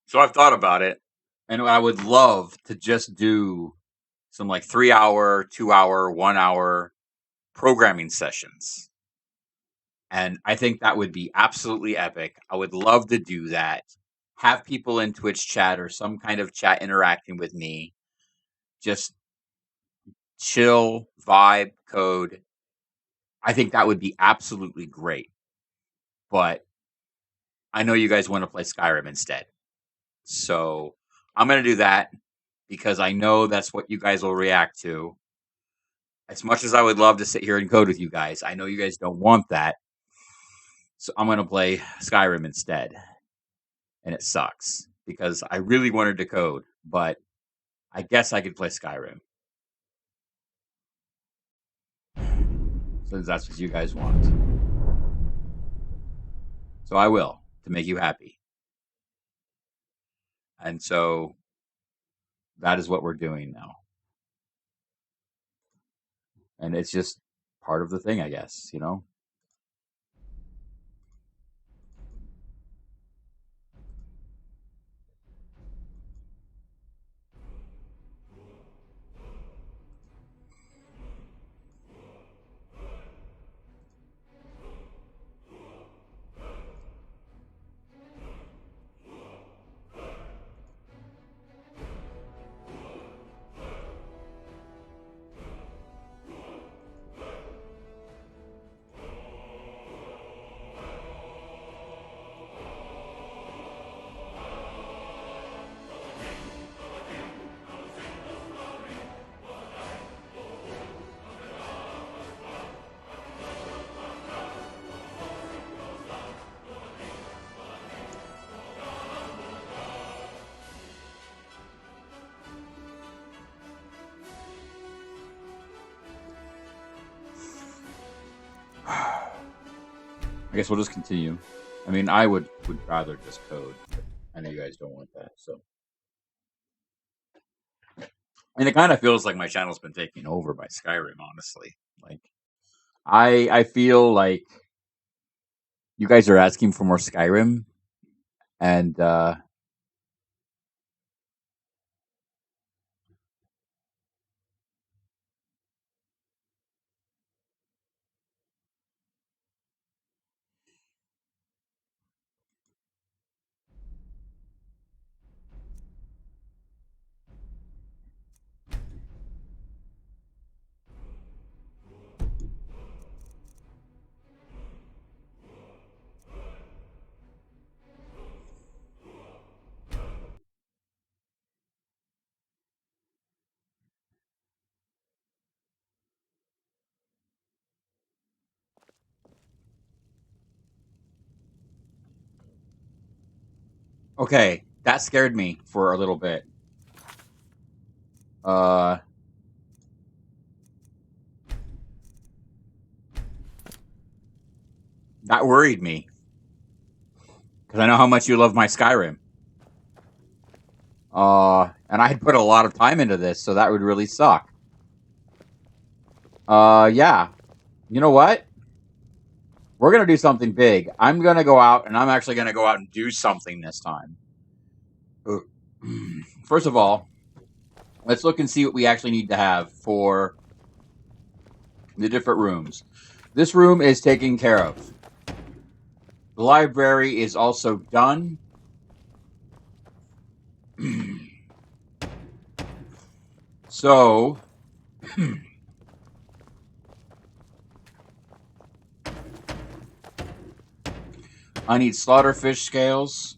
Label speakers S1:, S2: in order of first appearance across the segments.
S1: So I've thought about it, and I would love to just do some like 3 hour, 2 hour, 1 hour programming sessions. And I think that would be absolutely epic. I would love to do that. Have people in Twitch chat or some kind of chat interacting with me. Just chill, vibe, code. I think that would be absolutely great. But I know you guys want to play Skyrim instead. So I'm going to do that because I know that's what you guys will react to. As much as I would love to sit here and code with you guys, I know you guys don't want that. So I'm going to play Skyrim instead. And it sucks because I really wanted to code, but I guess I could play Skyrim. Since that's what you guys want. So I will, to make you happy. And so that is what we're doing now. And it's just part of the thing, I guess, you know? I guess we'll just continue. I mean, I would rather just code, but I know you guys don't want that, so. And it kind of feels like my channel's been taken over by Skyrim, honestly. Like, I feel like you guys are asking for more Skyrim, and okay, that scared me for a little bit. That worried me because I know how much you love my Skyrim. And I had put a lot of time into this, so that would really suck. Yeah. You know what? We're gonna do something big. I'm gonna go out, and I'm actually gonna go out and do something this time. First of all, let's look and see what we actually need to have for the different rooms. This room is taken care of. The library is also done. So, I need slaughterfish scales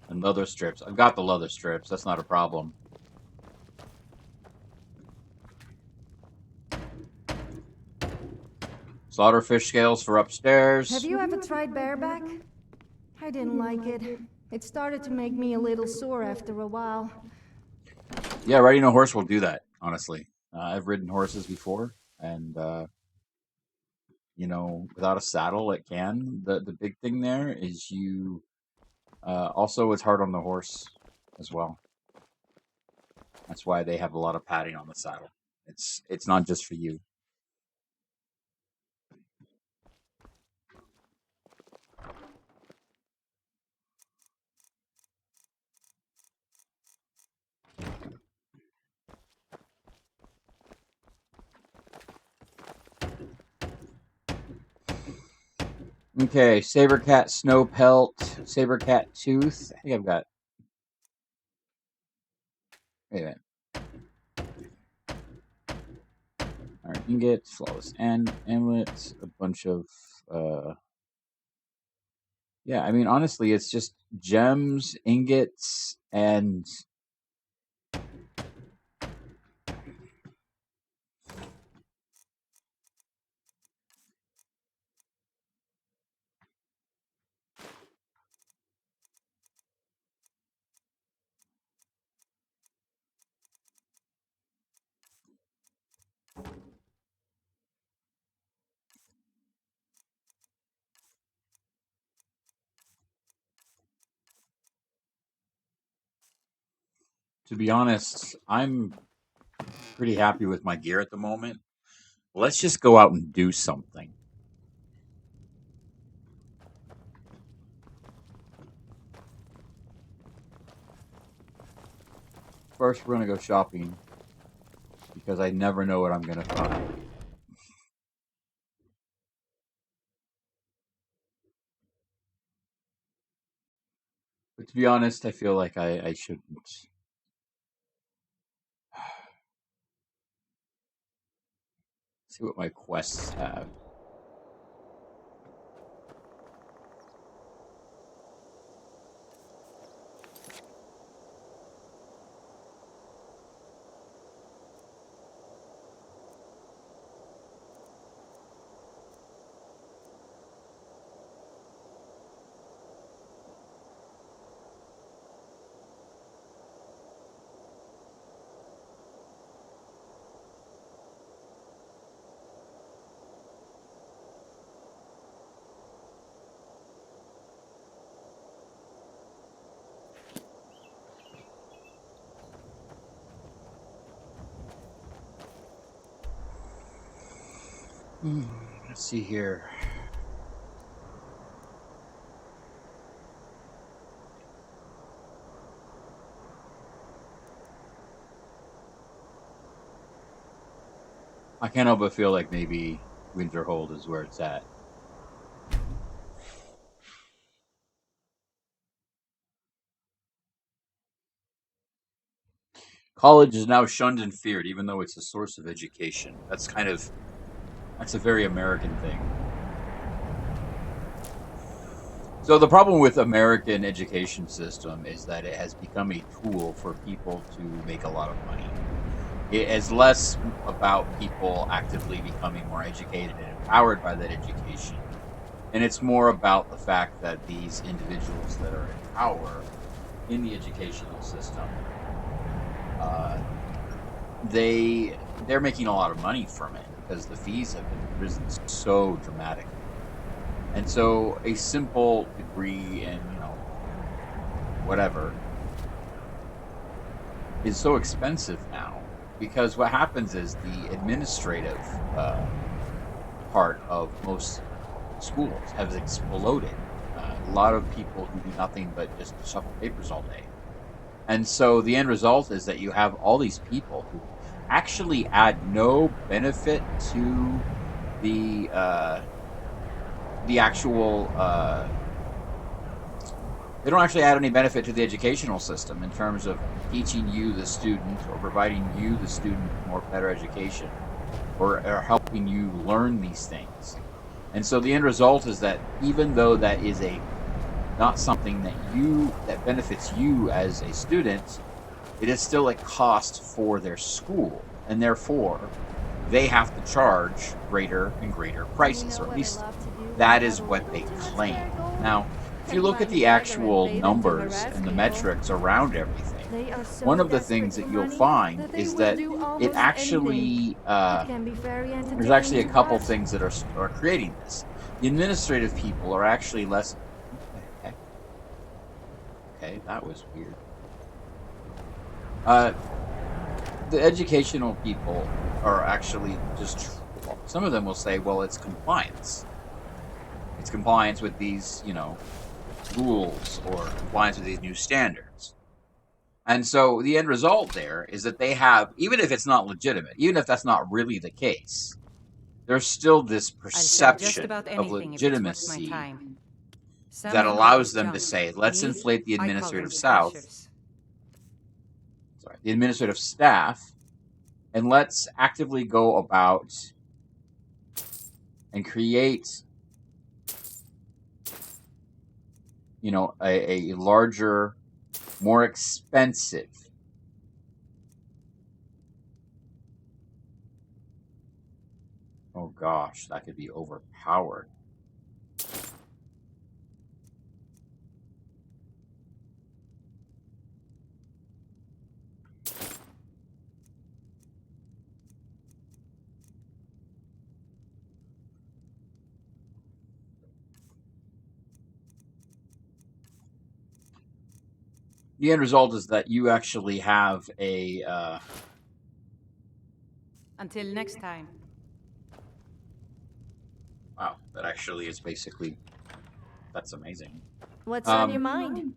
S1: and leather strips. I've got the leather strips. That's not a problem. Slaughterfish scales for upstairs.
S2: Have you ever tried bareback? I didn't like it. It started to make me a little sore after a while.
S1: Yeah, riding a horse will do that, honestly. I've ridden horses before, and, you know, without a saddle, it can. The big thing there is you... also, it's hard on the horse as well. That's why they have a lot of padding on the saddle. It's not just for you. Okay, Sabercat Snow Pelt, Sabercat Tooth. I think I've got. Wait a minute. Alright, ingots, flawless amulets, a bunch of. Yeah, I mean, honestly, it's just gems, ingots, and. To be honest, I'm pretty happy with my gear at the moment. Let's just go out and do something. First, we're going to go shopping because I never know what I'm going to find. But to be honest, I feel like I shouldn't. See what my quests have. Let's see here. I can't help but feel like maybe Winterhold is where it's at. College is now shunned and feared, even though it's a source of education. That's a very American thing. So the problem with American education system is that it has become a tool for people to make a lot of money. It is less about people actively becoming more educated and empowered by that education. And it's more about the fact that these individuals that are in power in the educational system, they're making a lot of money from it because the fees have been risen so dramatically. And so a simple degree in, whatever is so expensive now because what happens is the administrative part of most schools has exploded. A lot of people who do nothing but just shuffle papers all day. And so the end result is that you have all these people who actually add no benefit to the actual they don't actually add any benefit to the educational system in terms of teaching you the student or providing you the student more better education or helping you learn these things. And so the end result is that even though that is not something that benefits you as a student, it is still a cost for their school, and therefore they have to charge greater and greater prices, or at least that is what they claim. Now, if you look at the actual numbers and the metrics around everything, one of the things that you'll find is that it actually there's actually a couple things that are creating this. The administrative people are actually less. Okay, that was weird. The educational people are actually just. Some of them will say, "Well, it's compliance. It's compliance with these, rules or compliance with these new standards." And so the end result there is that they have, even if it's not legitimate, even if that's not really the case, there's still this
S3: I'll sell just
S1: perception
S3: about
S1: of
S3: anything if it's worth my
S1: legitimacy
S3: time. Some
S1: that
S3: men call
S1: allows
S3: it
S1: them to
S3: junk.
S1: say, let's
S3: Me,
S1: inflate the
S3: I call them
S1: administrative
S3: slashers.
S1: the administrative staff, and let's actively go about and create, a larger, more expensive. Oh gosh, that could be overpowered. The end result is that you actually have a
S3: Until next time.
S1: wow, that actually is basically, that's amazing.
S2: What's on your mind?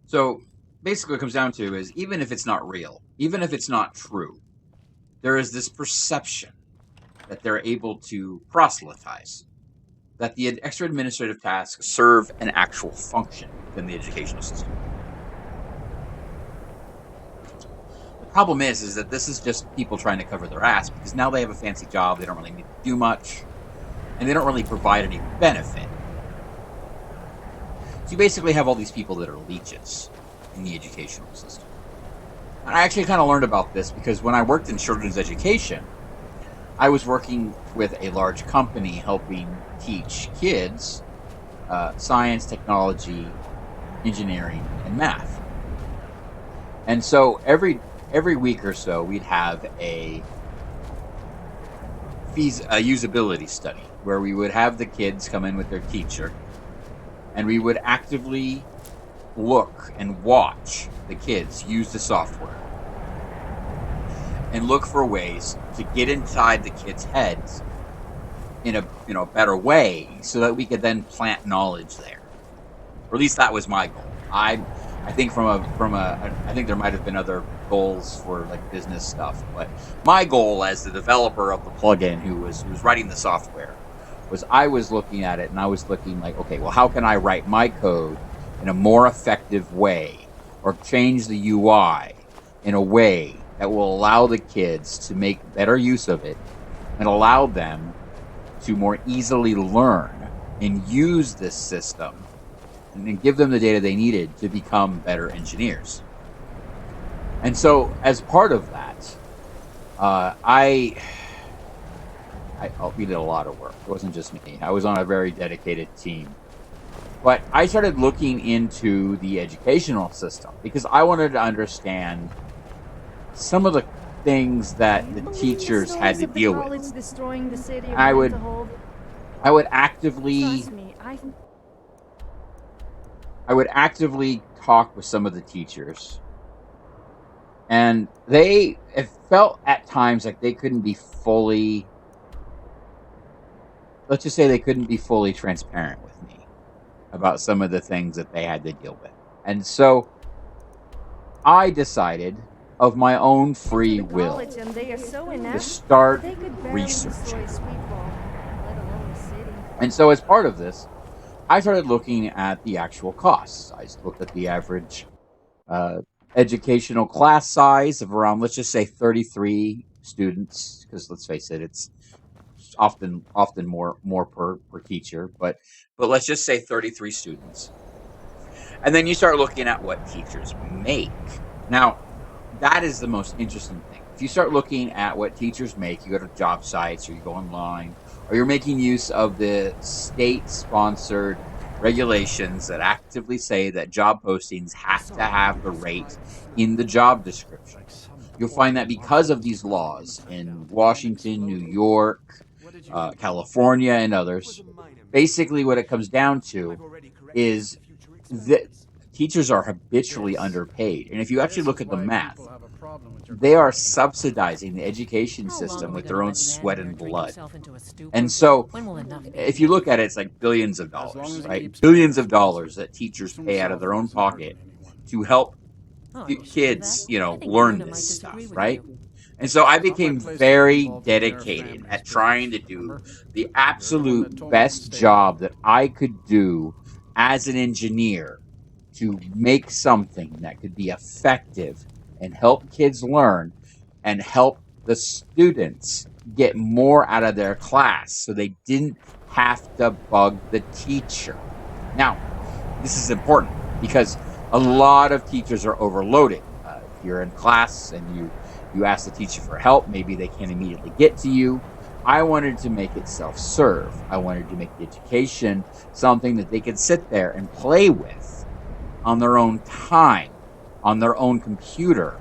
S1: So basically what it comes down to is, even if it's not real, even if it's not true, there is this perception that they're able to proselytize, that the extra administrative tasks serve an actual function within the educational system. The problem is that this is just people trying to cover their ass, because now they have a fancy job, they don't really need to do much, and they don't really provide any benefit. So you basically have all these people that are leeches in the educational system. And I actually kind of learned about this because when I worked in children's education, I was working with a large company helping teach kids science, technology, engineering, and math. And so every week or so, we'd have a usability study where we would have the kids come in with their teacher, and we would actively look and watch the kids use the software and look for ways to get inside the kids' heads in a better way, so that we could then plant knowledge there. Or at least that was my goal. I think I think there might have been other goals for like business stuff, but my goal as the developer of the plugin who was writing the software was, I was looking at it and I was looking like, okay, well, how can I write my code in a more effective way, or change the UI in a way that will allow the kids to make better use of it and allow them to more easily learn and use this system, and then give them the data they needed to become better engineers. And so as part of that, we did a lot of work. It wasn't just me. I was on a very dedicated team. But I started looking into the educational system because I wanted to understand some of the things that the teachers had to deal with.
S2: Destroying the city of
S1: I would actively
S2: Trust me,
S1: I would actively talk with some of the teachers, and it felt at times like they couldn't be fully, let's just say they couldn't be fully transparent with me about some of the things that they had to deal with. And so I decided, of my own free will, to start researching. And so as part of this, I started looking at the actual costs. I looked at the average educational class size of around, let's just say, 33 students, because let's face it, it's often more per teacher, but let's just say 33 students. And then you start looking at what teachers make. Now, that is the most interesting thing. If you start looking at what teachers make, you go to job sites, or you go online, or you're making use of the state-sponsored regulations that actively say that job postings have to have the rate in the job description. You'll find that because of these laws in Washington, New York, California, and others, basically what it comes down to is that teachers are habitually underpaid. And if you actually look at the math, they are subsidizing the education system with their own sweat and blood. And so if you look at it, it's like billions of dollars, right? Billions of dollars that teachers pay out of their own pocket to help kids, learn this stuff, right? And so I
S4: Thought my
S1: became
S4: place would be
S1: very
S4: involved in their
S1: dedicated
S4: family's
S1: at trying to
S4: business.
S1: do
S4: Remember?
S1: the
S4: You're the one
S1: absolute
S4: that told me to
S1: best
S4: stay
S1: job
S4: home.
S1: that I could do as an engineer to make something that could be effective and help kids learn and help the students get more out of their class so they didn't have to bug the teacher. Now, this is important because a lot of teachers are overloaded. If you're in class and you ask the teacher for help, maybe they can't immediately get to you. I wanted to make it self-serve. I wanted to make the education something that they could sit there and play with on their own time, on their own computer,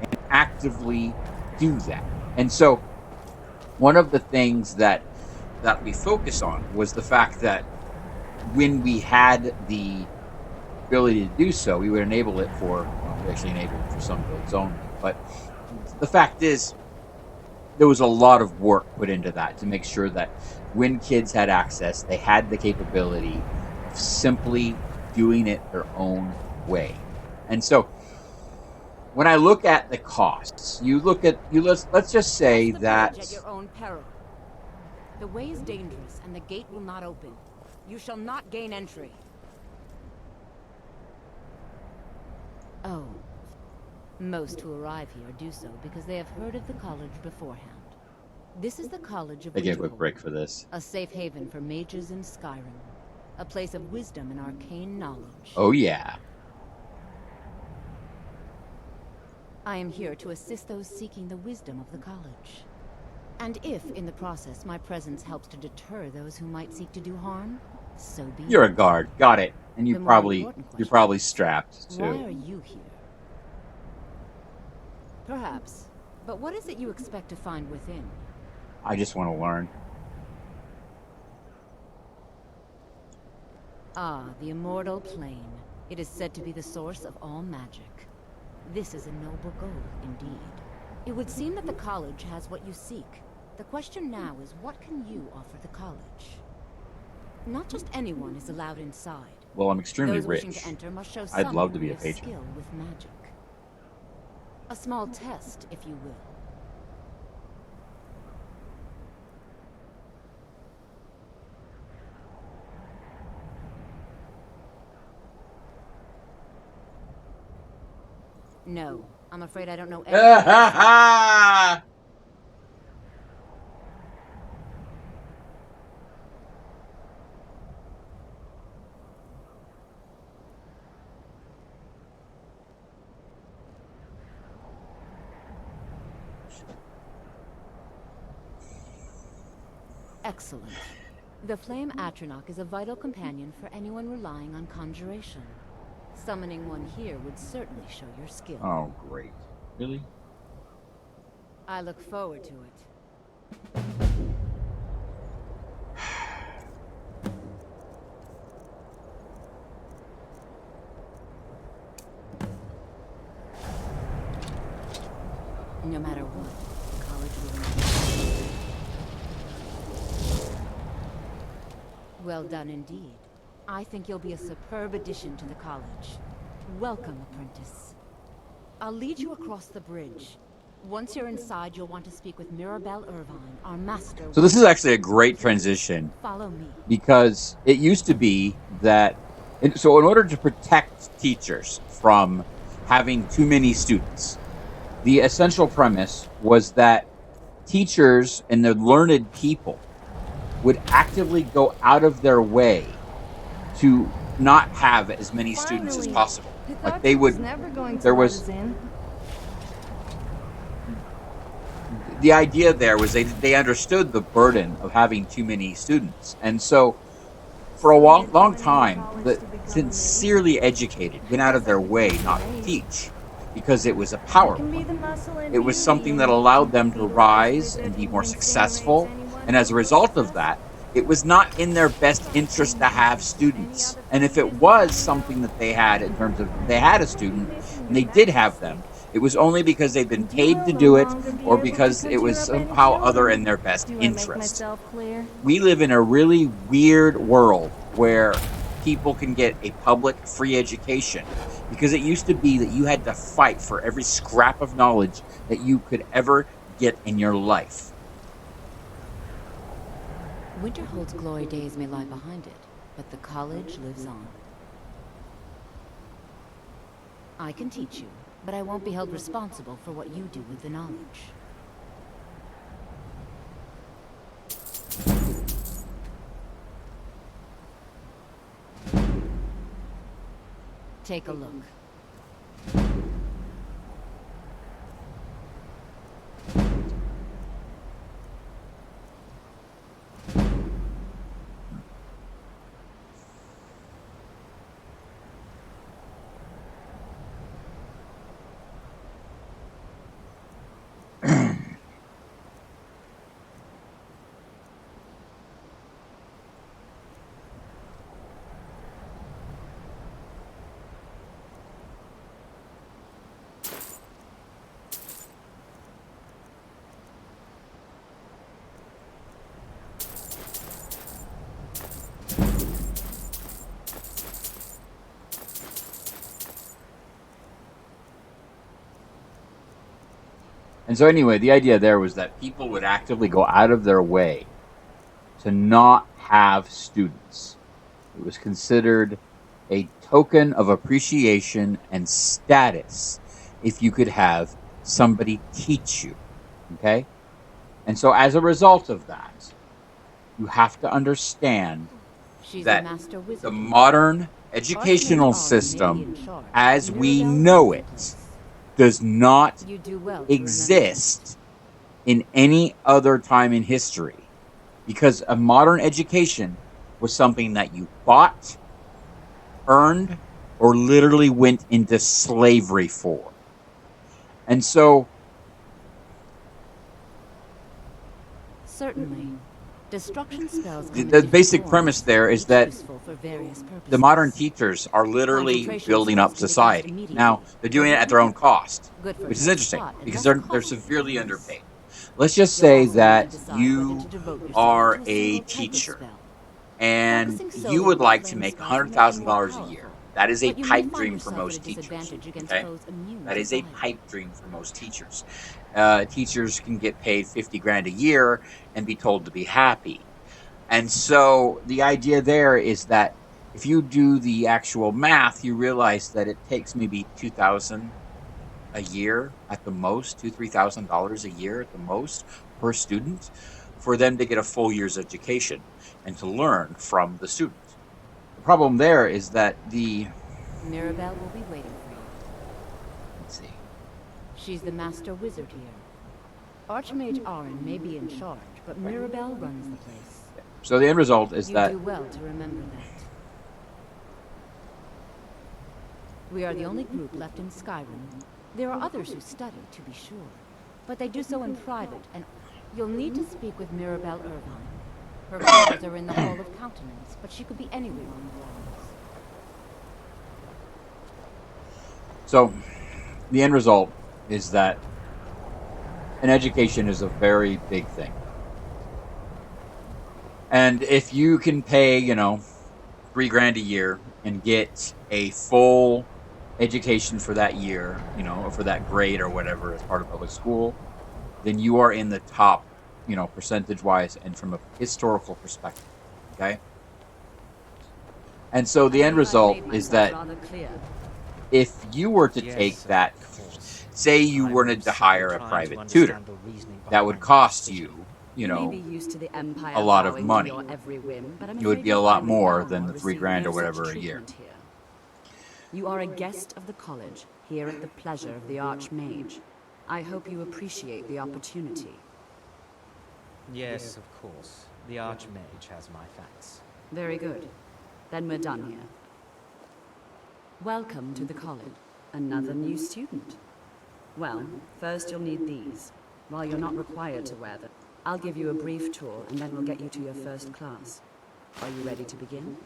S1: and actively do that. And so one of the things that we focus on was the fact that when we had the ability to do so, we would enable it for, well, we actually enabled it for some builds only. But the fact is, there was a lot of work put into that to make sure that when kids had access, they had the capability of simply doing it their own way. And so when I look at the costs, let's just say
S3: Cross the
S1: that
S3: bridge at your own peril. The way is dangerous, and the gate will not open. You shall not gain entry. Oh. Most who arrive here do so because they have heard of the college beforehand. This is the College of
S1: they get a quick
S3: Winterhold,
S1: break for this.
S3: a safe haven for mages in Skyrim. A place of wisdom and arcane knowledge.
S1: Oh yeah.
S3: I am here to assist those seeking the wisdom of the college. And if, in the process, my presence helps to deter those who might seek to do harm, so be it.
S1: You're a guard. Got it. And
S3: The
S1: you're
S3: more important question
S1: probably
S3: is,
S1: strapped
S3: why
S1: too.
S3: are you here? Perhaps. But what is it you expect to find within?
S1: I just want to learn.
S3: Ah, the immortal plane. It is said to be the source of all magic. This is a noble goal, indeed. It would seem that the college has what you seek. The question now is, what can you offer the college? Not just anyone is allowed inside.
S1: Well, I'm extremely
S3: Those wishing
S1: rich.
S3: to enter must show
S1: I'd
S3: some
S1: love to be
S3: degree
S1: a
S3: of
S1: patron.
S3: skill with magic. A small test, if you will. No, I'm afraid I don't know everything. Excellent. The Flame Atronach is a vital companion for anyone relying on conjuration. Summoning one here would certainly show your skill.
S1: Oh, great. Really?
S3: I look forward to it. No matter what, the college will remain. Well done indeed. I think you'll be a superb addition to the college. Welcome, apprentice. I'll lead you across the bridge. Once you're inside, you'll want to speak with Mirabelle Irvine, our master.
S1: So this is actually a great transition
S3: Follow me.
S1: because it used to be that, so in order to protect teachers from having too many students, the essential premise was that teachers and the learned people would actively go out of their way to not have as many students as
S2: Finally.
S1: possible.
S2: I
S1: Like
S2: thought
S1: they
S2: you was
S1: would,
S2: never going to
S1: there
S2: let
S1: was-
S2: us in.
S1: the idea there was they understood the burden of having too many students. And so for a long time, the sincerely educated went out of their way not to teach because it was a power play. It was something that allowed them to rise and be more successful. And as a result of that, it was not in their best interest to have students. And if it was something that they had in terms of they had a student and they did have them, it was only because they'd been paid to do it or because it was somehow other in their best interest. We live in a really weird world where people can get a public free education, because it used to be that you had to fight for every scrap of knowledge that you could ever get in your life.
S3: Winterhold's glory days may lie behind it, but the college lives on. I can teach you, but I won't be held responsible for what you do with the knowledge. Take a look.
S1: And so anyway, the idea there was that people would actively go out of their way to not have students. It was considered a token of appreciation and status if you could have somebody teach you. Okay? And so as a result of that, you have to understand
S3: She's
S1: that
S3: the master wizard.
S1: the modern educational system, as we know it, does not
S3: You do well to
S1: exist in any other time in history, because a modern education was something that you bought, earned, or literally went into slavery for. And so
S3: certainly. Destruction spells come in
S1: the
S3: different
S1: basic
S3: forms,
S1: premise there is
S3: each
S1: that
S3: useful for various purposes.
S1: the modern teachers are literally
S3: Concentration
S1: building up
S3: spells can be cast
S1: society.
S3: immediately.
S1: Now, they're doing it at their own cost,
S3: Good for
S1: which is
S3: touch
S1: interesting
S3: spot and
S1: because
S3: less
S1: they're
S3: costly.
S1: severely underpaid. Let's just
S3: You'll
S1: say
S3: also need to
S1: that
S3: decide whether
S1: you
S3: to devote yourself
S1: are
S3: to
S1: a
S3: single type of
S1: teacher
S3: spell.
S1: and
S3: Focusing
S1: you
S3: solely
S1: would
S3: on
S1: like to
S3: flame
S1: make
S3: spells will make you more
S1: $100,000 a year.
S3: powerful,
S1: That is a
S3: but you may
S1: pipe
S3: find
S1: dream for
S3: yourself at a
S1: most teachers.
S3: disadvantage against
S1: Okay?
S3: foes immune
S1: That
S3: to
S1: is a
S3: fire.
S1: pipe dream for most teachers. Teachers can get paid 50 grand a year and be told to be happy. And so the idea there is that if you do the actual math, you realize that it takes maybe 2,000 a year at the most, $3,000 a year at the most per student for them to get a full year's education and to learn from the student. The problem there is that
S3: Mirabelle will be waiting for you.
S1: let's see.
S3: She's the master wizard here. Archmage Aaron may be in charge, but Mirabelle runs the place.
S1: So the end result is
S3: You
S1: that
S3: do well to remember that. We are the only group left in Skyrim. There are others who study, to be sure, but they do so in private, and you'll need to speak with Mirabelle Irvine. Her quarters are in the Hall of Countenance, but she could be anywhere on the grounds.
S1: so the end result is that an education is a very big thing. And if you can pay, $3 grand a year and get a full education for that year, or for that grade or whatever as part of public school, then you are in the top, percentage wise and from a historical perspective. Okay. And so the end result is that if you were to take that, say you wanted to hire a private tutor, that would cost you, a lot of money. It would be a lot more than the 3 grand or whatever a year.
S4: You are a guest of the college, here at the pleasure of the Archmage. I hope you appreciate the opportunity.
S5: Yes, of course. The Archmage has my thanks.
S4: Very good. Then we're done here. Welcome to the college. Another new student. Well, first you'll need these. While you're not required to wear them, I'll give you a brief tour and then we'll get you to your first class. Are you ready to begin?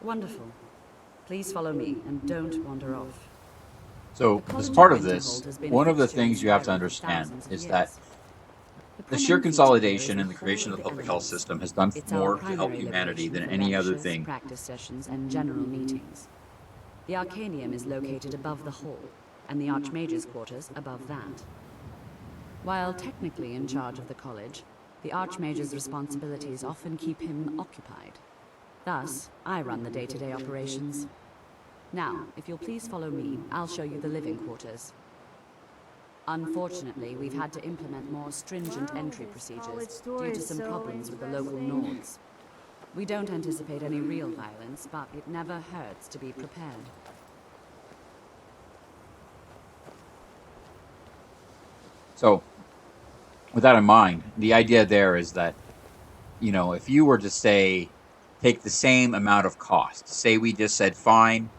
S4: Wonderful. Please follow me and don't wander off.
S1: So as part of this, one of the things you have to understand is that The sheer
S4: common feature here is
S1: consolidation
S4: the
S1: and the
S4: Hall
S1: creation
S4: of
S1: of the
S4: the
S1: public health
S4: Elements.
S1: system has done
S4: It's our
S1: more to help
S4: primary
S1: humanity
S4: location
S1: than
S4: for
S1: any other
S4: lectures,
S1: thing.
S4: practice sessions, and general meetings. The Arcanium is located above the hall, and the Archmage's quarters above that. While technically in charge of the college, the Archmage's responsibilities often keep him occupied. Thus, I run the day-to-day operations. Now, if you'll please follow me, I'll show you the living quarters. Unfortunately, we've had to implement more stringent
S2: Wow,
S4: entry
S2: this
S4: procedures
S2: college tour
S4: due to
S2: is
S4: some
S2: so
S4: problems with the local
S2: interesting.
S4: Nords. We don't anticipate any real violence, but it never hurts to be prepared.
S1: So, with that in mind, the idea there is that, if you were to say, take the same amount of cost, say we just said, fine,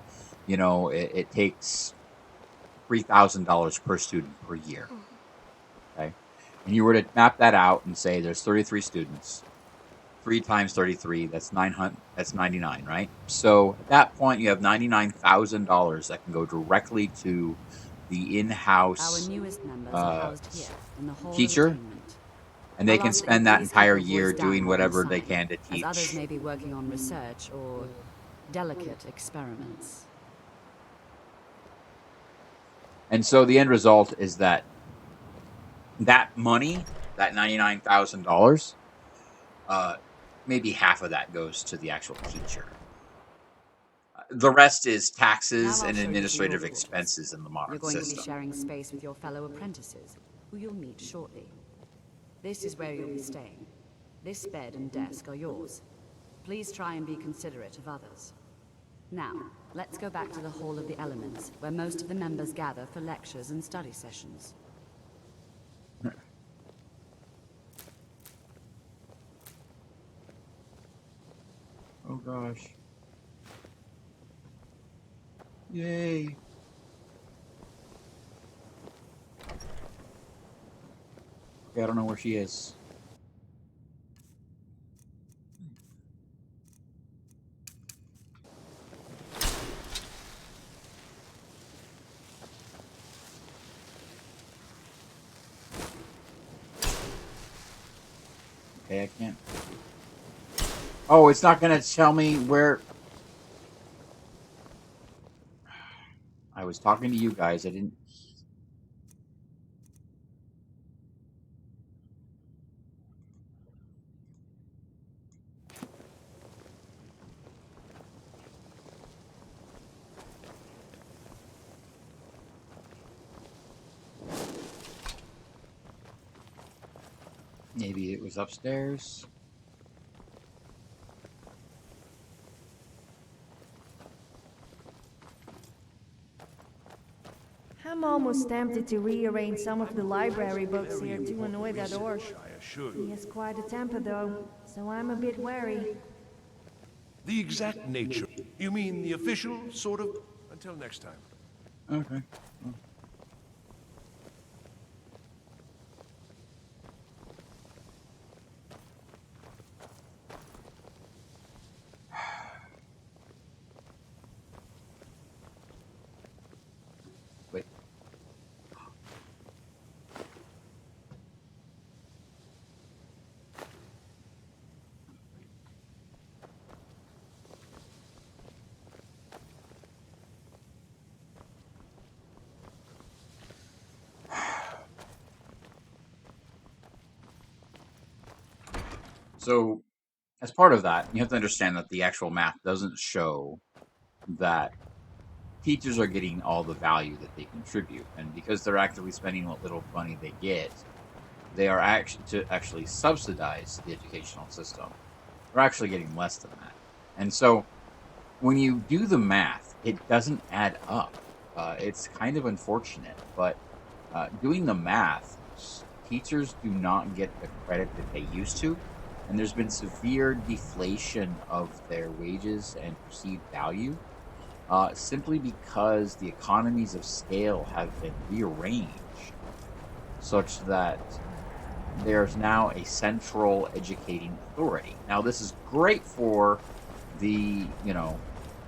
S1: it takes $3,000 per student per year. Okay. And you were to map that out and say there's 33 students, 3 times 33, that's 900, that's 99, right? So at that point, you have $99,000 that can go directly to the
S4: Our
S1: in-house
S4: newest members are
S1: uh,
S4: housed here, in the Hall of
S1: teacher,
S4: Attainment.
S1: and they
S4: I'll
S1: can
S4: ask that you
S1: spend that
S4: please keep
S1: entire
S4: your
S1: year
S4: voice
S1: doing
S4: down on the
S1: whatever they
S4: side,
S1: can to
S4: as others
S1: teach.
S4: may be working on research or delicate experiments.
S1: And so the end result is that money, that $99,000, maybe half of that goes to the actual teacher. The rest is
S4: Now
S1: taxes
S4: I'll
S1: and
S4: show you to your
S1: administrative
S4: quarters.
S1: expenses in the
S4: You're
S1: modern
S4: going to be
S1: system.
S4: sharing space with your fellow apprentices, who you'll meet shortly. This is where you'll be staying. This bed and desk are yours. Please try and be considerate of others. Now, let's go back to the Hall of the Elements, where most of the members gather for lectures and study sessions.
S1: Oh gosh. Yay. Okay, I don't know where she is. Okay, I can't. Oh, it's not going to tell me where. I was talking to you guys. I didn't. Maybe it was upstairs.
S2: I'm almost tempted to rearrange some of the library books here to annoy that orc.
S6: I assure
S2: He
S6: you.
S2: has quite a temper though, so I'm a bit wary.
S6: The exact nature. You mean the official, sort of? Until next time.
S1: Okay. Wait. So, as part of that, you have to understand that the actual math doesn't show that teachers are getting all the value that they contribute, and because they're actively spending what little money they get, they are actually subsidize the educational system. They're actually getting less than that, and so when you do the math, it doesn't add up. It's kind of unfortunate, but doing the math, teachers do not get the credit that they used to, and there's been severe deflation of their wages and perceived value, simply because the economies of scale have been rearranged such that there's now a central educating authority. Now, this is great for the,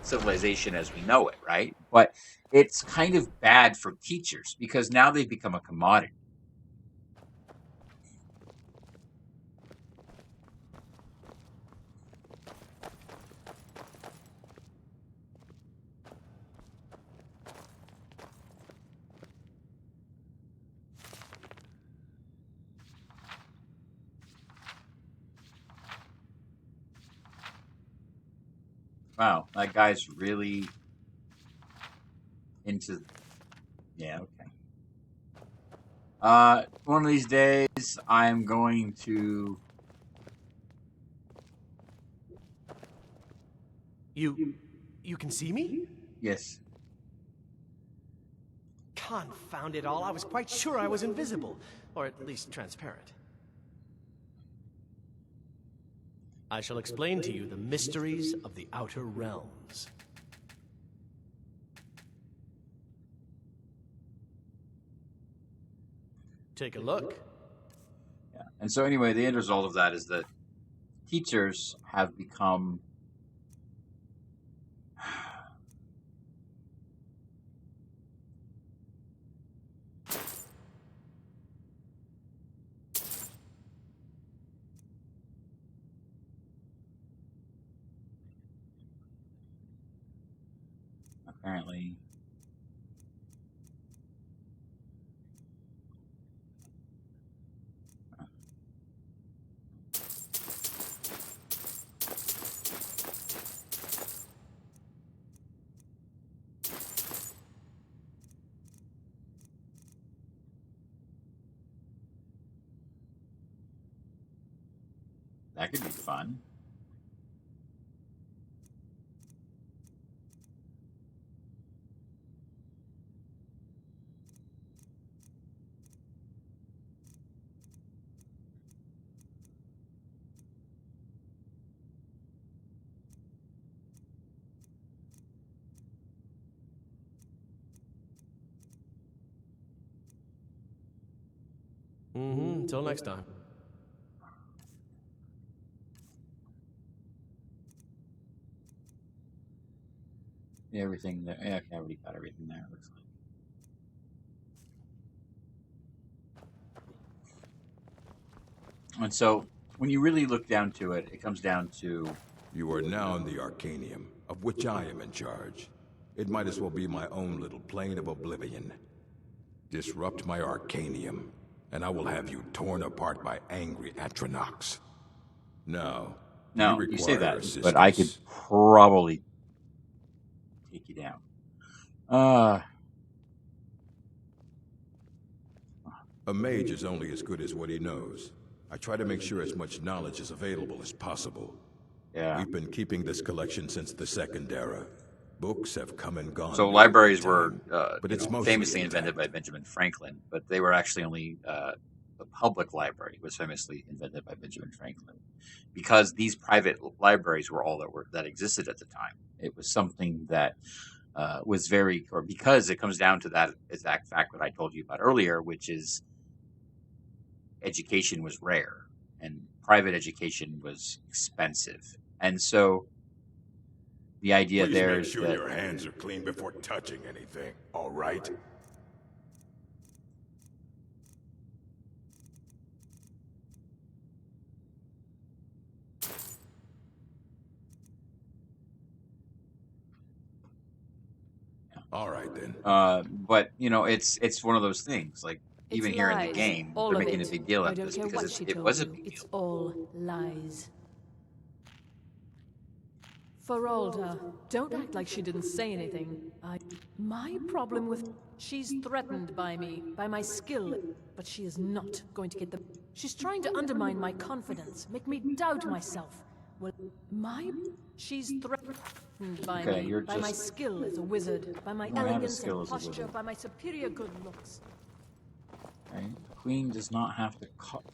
S1: civilization as we know it, right? But it's kind of bad for teachers because now they've become a commodity. Wow, that guy's really into. Yeah, okay. One of these days, I'm going to.
S7: You can see me?
S1: Yes.
S7: Confound it all, I was quite sure I was invisible. Or at least transparent. I shall explain to you the mysteries of the Outer Realms. Take a look.
S1: Yeah. And so, anyway, the end result of that is that teachers have become. Apparently. That could be fun.
S7: Until next time.
S1: Yeah, everything there. Yeah, okay, I already got everything there. It looks like. And so, when you really look down to it, it comes down to.
S6: You are now in the Arcanium, of which I am in charge. It might as well be my own little plane of oblivion. Disrupt my Arcanium, and I will have you torn apart by angry Atronachs. Now,
S1: No,
S6: you
S1: you say
S6: require
S1: that,
S6: assistance.
S1: but I could probably take you down.
S6: A mage is only as good as what he knows. I try to make sure as much knowledge is available as possible.
S1: Yeah.
S6: We've been keeping this collection since the Second Era. Books have come and gone.
S1: So
S6: during
S1: libraries
S6: that
S1: were
S6: time, but it's mostly
S1: famously invented by
S6: intact.
S1: Benjamin Franklin, but they were actually only the public library was famously invented by Benjamin Franklin, because these private libraries were all that existed at the time. It was something that was very, or because it comes down to that exact fact that I told you about earlier, which is education was rare and private education was expensive, and so. The idea
S6: Please
S1: there
S6: make
S1: is
S6: sure
S1: that
S6: your hands are clean before touching anything, all right? All right, then.
S1: but it's one of those things. Like even
S8: It's
S1: here in the
S8: lies.
S1: game,
S8: All
S1: they're
S8: of
S1: making a
S8: it.
S1: big deal
S8: I
S1: out of
S8: don't
S1: this
S8: care
S1: because
S8: what she
S1: it
S8: told
S1: was a
S8: you.
S1: big
S8: It's
S1: deal.
S8: all lies. Feralda, don't act like she didn't say anything. My problem with... She's threatened by me, by my skill, but she is not going to get the... She's trying to undermine my confidence, make me doubt myself. Well, She's threatened by
S1: Okay,
S8: me,
S1: you're
S8: by my
S1: just-
S8: skill as a wizard, by my
S1: You don't have a
S8: elegance
S1: skill
S8: and
S1: as a
S8: posture,
S1: wizard.
S8: by my superior good looks.
S1: Right? The queen does not have to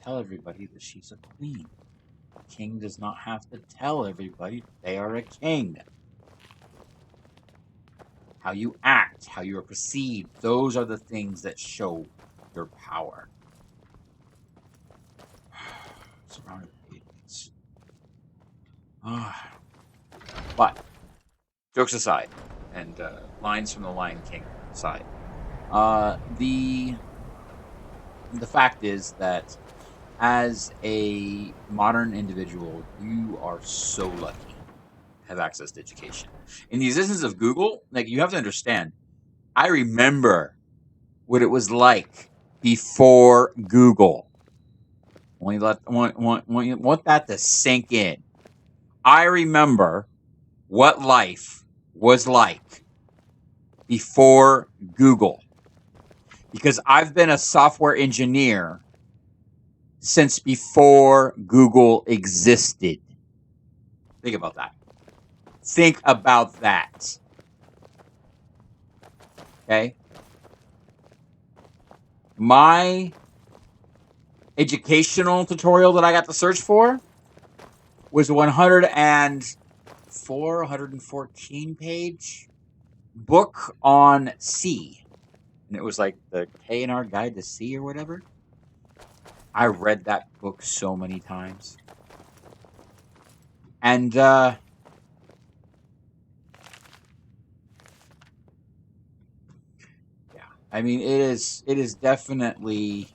S1: tell everybody that she's a queen. The king does not have to tell everybody they are a king. How you act, how you are perceived, those are the things that show your power. Surrounded by idiots. But, jokes aside, and lines from the Lion King aside, the fact is that as a modern individual, you are so lucky to have access to education. In the existence of Google, like you have to understand, I remember what it was like before Google. Want that to sink in. I remember what life was like before Google. Because I've been a software engineer since before Google existed. Think about that. Think about that. Okay? My educational tutorial that I got to search for was 104, 114 page book on C. And it was like the K&R Guide to C or whatever. I read that book so many times. And yeah, I mean it is definitely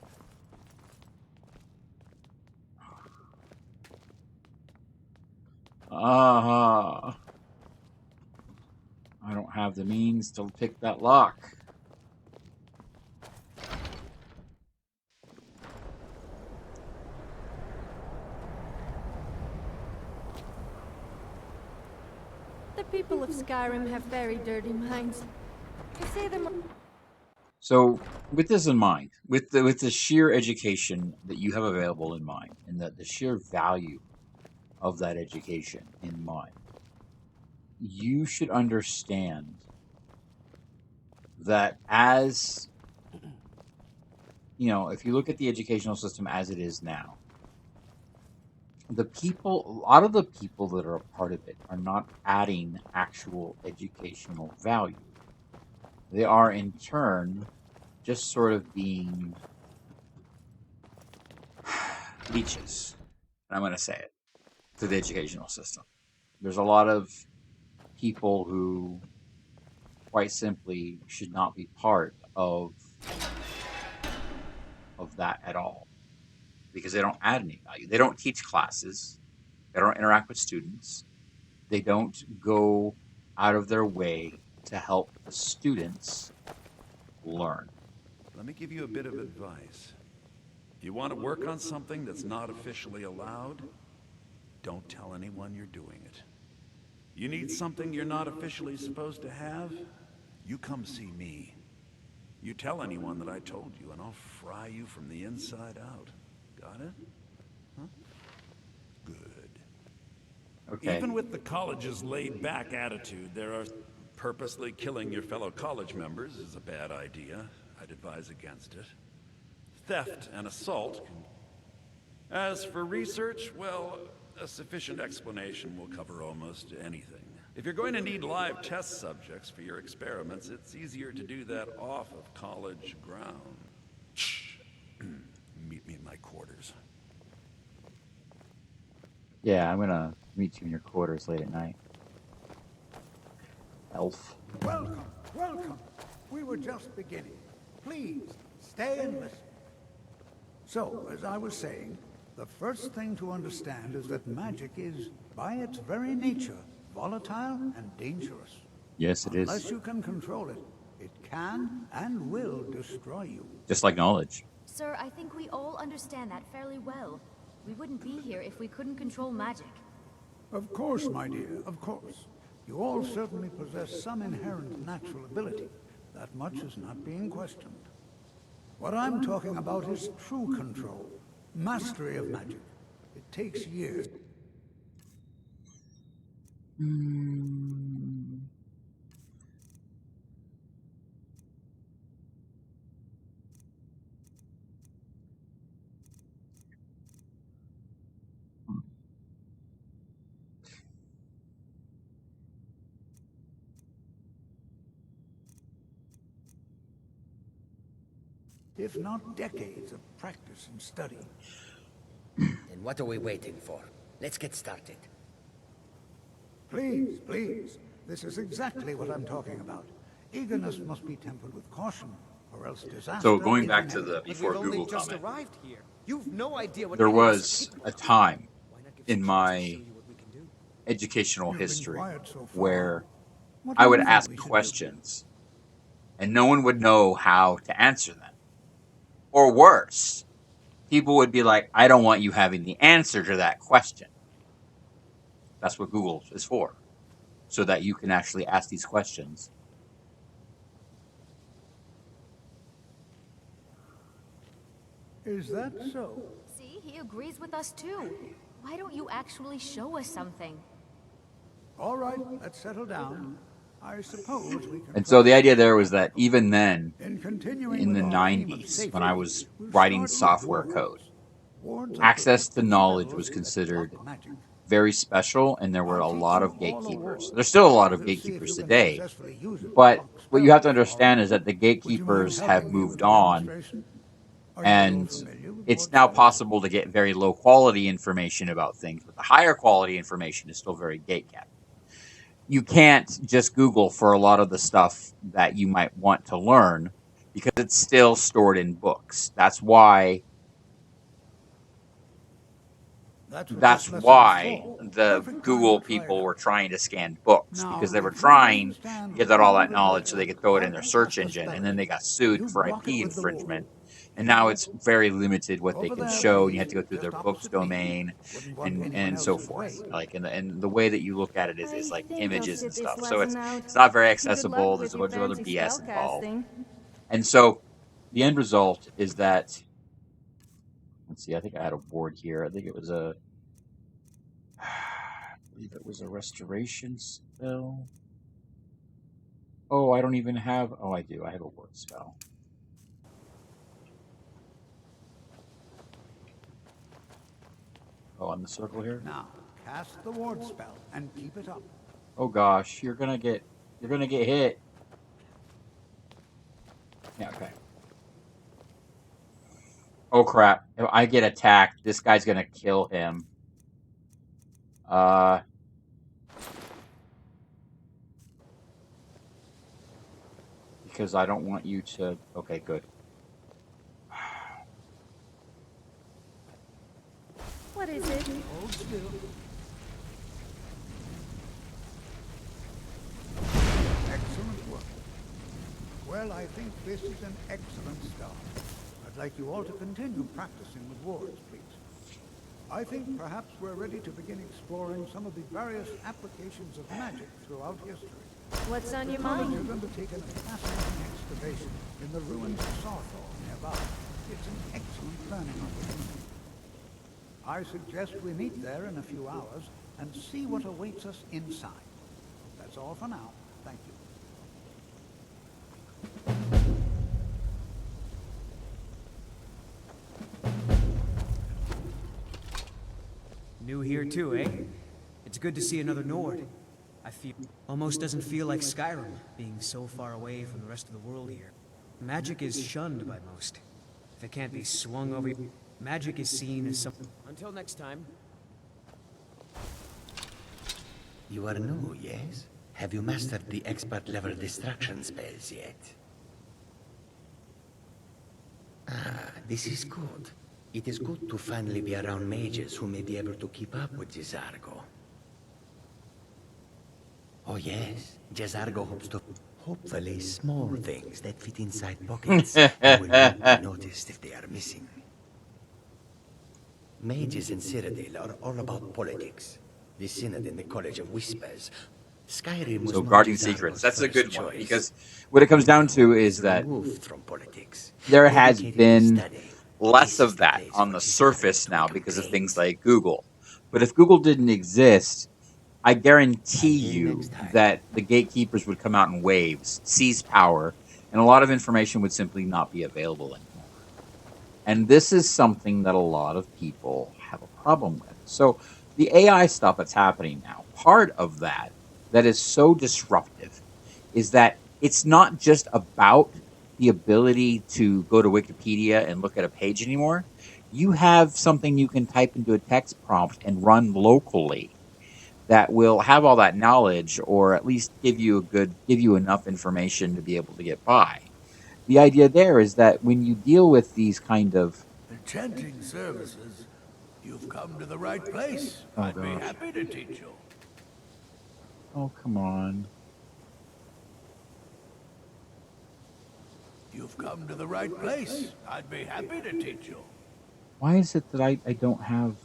S1: I don't have the means to pick that lock.
S2: The people of Skyrim have very dirty minds. I say them.
S1: So, with this in mind, with the sheer education that you have available in mind, and the sheer value of that education in mind, you should understand that as if you look at the educational system as it is now, a lot of the people that are a part of it are not adding actual educational value. They are in turn just sort of being leeches. I'm going to say it to the educational system. There's a lot of people who quite simply should not be part of that at all, because they don't add any value. They don't teach classes. They don't interact with students. They don't go out of their way to help the students learn.
S9: Let me give you a bit of advice. You want to work on something that's not officially allowed? Don't tell anyone you're doing it. You need something you're not officially supposed to have? You come see me. You tell anyone that I told you, and I'll fry you from the inside out. Got it? Huh? Good.
S1: Okay.
S9: Even with the college's laid-back attitude, there are purposely killing your fellow college members is a bad idea. I'd advise against it. Theft and assault can... As for research, well, a sufficient explanation will cover almost anything. If you're going to need live test subjects for your experiments, it's easier to do that off of college ground. Shh. Meet me in my quarters.
S1: Yeah, I'm gonna meet you in your quarters late at night. Elf.
S10: Welcome, welcome. We were just beginning. Please, stay and listen. So, as I was saying, the first thing to understand is that magic is, by its very nature, volatile and dangerous.
S1: Yes, it is.
S10: Unless you can control it, it can and will destroy you.
S1: Just like knowledge.
S11: Sir, I think we all understand that fairly well. We wouldn't be here if we couldn't control magic.
S10: Of course, my dear, of course. You all certainly possess some inherent natural ability. That much is not being questioned. What I'm talking about is true control, mastery of magic. It takes years. If not decades of practice and study.
S12: Then what are we waiting for? Let's get started.
S10: Please, please. This is exactly what I'm talking about. Eagerness must be tempered with caution, or else disaster.
S1: So going
S10: is
S1: back to
S10: inevitable.
S1: the before Google
S7: just
S1: comment,
S7: arrived here. You've no idea what
S1: there
S7: any of us
S1: was
S7: are capable
S1: a
S7: of.
S1: time
S7: Why not give
S1: in
S7: some chance to
S1: my
S7: show you what we can do?
S1: educational
S10: You've been
S1: history
S10: quiet so far.
S1: where
S10: What do
S1: I
S10: you
S1: would
S10: think
S1: ask
S10: we should do?
S1: questions and no one would know how to answer them. Or worse, people would be like, I don't want you having the answer to that question. That's what Google is for. so that you can actually ask these questions.
S10: Is that so?
S11: See, he agrees with us too. Why don't you actually show us something?
S10: All right, let's settle down. I suppose we can...
S1: And so the idea there was that even then,
S10: In continuing
S1: in
S10: with
S1: the
S10: our theme of
S1: 90s, when I
S10: safety,
S1: was
S10: we'll
S1: writing
S10: start with
S1: software
S10: wards.
S1: code,
S10: Wards are
S1: access to
S10: protected
S1: knowledge
S10: spells
S1: was
S10: that
S1: considered
S10: block magic.
S1: very special, and there were a
S10: I'll teach
S1: lot
S10: you
S1: of
S10: all a
S1: gatekeepers.
S10: ward.
S1: There's still a lot of
S10: We'll see if
S1: gatekeepers
S10: you can
S1: today,
S10: successfully use it to
S1: but
S10: block
S1: what you have to
S10: spells.
S1: understand is that the
S10: Would you mind
S1: gatekeepers have
S10: helping me with
S1: moved
S10: the
S1: on,
S10: demonstration? Are you at all
S1: and
S10: familiar with
S1: it's
S10: ward
S1: now
S10: spells?
S1: possible to get very low quality information about things, but the higher quality information is still very gatekept. You can't just Google for a lot of the stuff that you might want to learn because it's still stored in books. That's why
S10: That's what
S1: that's
S10: this lesson is
S1: why
S10: for.
S1: the
S10: Perfect time
S1: Google
S10: to try it
S1: people
S10: out.
S1: were trying to scan books
S10: Now,
S1: because they were
S10: if you would
S1: trying
S10: understand
S1: to get
S10: what
S1: out
S10: we
S1: all
S10: do
S1: that
S10: with
S1: knowledge so they
S10: layers,
S1: could throw it
S10: I'll
S1: in their
S10: cast
S1: search
S10: a
S1: engine,
S10: spell
S1: and
S10: at
S1: then they
S10: you.
S1: got sued
S10: You
S1: for
S10: block
S1: IP
S10: it with the ward.
S1: infringement. And
S10: Here you
S1: now
S10: go.
S1: it's very limited what they
S10: Over
S1: can
S10: there,
S1: show, and you
S10: please.
S1: have to go through their
S10: Just
S1: books
S10: opposite me.
S1: domain
S10: Wouldn't want anyone
S1: and so
S10: else's
S1: forth.
S10: way.
S1: Like and the way that you look at it is
S2: I
S1: like
S2: think I'll
S1: images and
S2: sit this
S1: stuff. So
S2: lesson out.
S1: it's not very
S2: Good
S1: accessible.
S2: luck
S1: There's
S2: with
S1: a
S2: your
S1: bunch of other
S2: fancy
S1: BS involved.
S2: spellcasting.
S1: And so the end result is that, let's see, I think I had a board here. I think it was I believe it was a restoration spell. Oh, I don't even have, oh, I do. I have a word spell. Oh, on the circle here?
S10: Now, cast the ward spell and keep it up.
S1: Oh gosh, you're gonna get hit. Yeah, okay. Oh crap. If I get attacked, this guy's gonna kill him. Because I don't want you to, okay, good.
S2: What is it?
S10: Hold still. Excellent work. Well, I think this is an excellent start. I'd like you all to continue practicing with wards, please. I think perhaps we're ready to begin exploring some of the various applications of magic throughout history.
S2: What's on your
S10: College
S2: mind?
S10: is undertaken a fascinating excavation in the ruins of Sarthor nearby. It's an excellent learning opportunity. I suggest we meet there in a few hours and see what awaits us inside. That's all for now. Thank you.
S13: New here too, eh? It's good to see another Nord. I feel... almost doesn't feel like Skyrim, being so far away from the rest of the world here. Magic is shunned by most. If it can't be swung over... magic is seen as some... Until next time.
S12: You are new, yes? Have you mastered the expert-level distraction spells yet? Ah, this is good. It is good to finally be around mages who may be able to keep up with Jezargo. Oh yes, Jezargo hopes to... hopefully small things that fit inside pockets and will not be noticed if they are missing. Mages in Cyrodiil are all about politics. The Synod in the College of Whispers. Skyrim was
S1: So
S12: not
S1: guarding
S12: Jezargo's
S1: secrets, that's a
S12: first
S1: good one,
S12: choice.
S1: because what it comes down to is that
S12: Removed from politics.
S1: there has
S12: Dedicated to
S1: been
S12: study.
S1: less
S12: This is
S1: of
S12: the
S1: that
S12: place
S1: on
S12: for
S1: the
S12: Jezargo
S1: surface
S12: to
S1: now
S12: make
S1: because of
S12: complaints.
S1: things like Google. But if Google didn't exist, I guarantee
S12: Until
S1: you
S12: next time.
S1: that the gatekeepers would come out in waves, seize power, and a lot of information would simply not be available anymore. And this is something that a lot of people have a problem with. So the AI stuff that's happening now, part of that is so disruptive is that it's not just about the ability to go to Wikipedia and look at a page anymore. You have something you can type into a text prompt and run locally that will have all that knowledge, or at least give you enough information to be able to get by. The idea there is that when you deal with these kind of
S10: Enchanting services. You've come to the right place.
S1: Oh,
S10: I'd be
S1: gosh.
S10: happy to teach you.
S1: oh come on.
S10: You've come to the right place. I'd be happy to teach you.
S1: Why is it that I don't have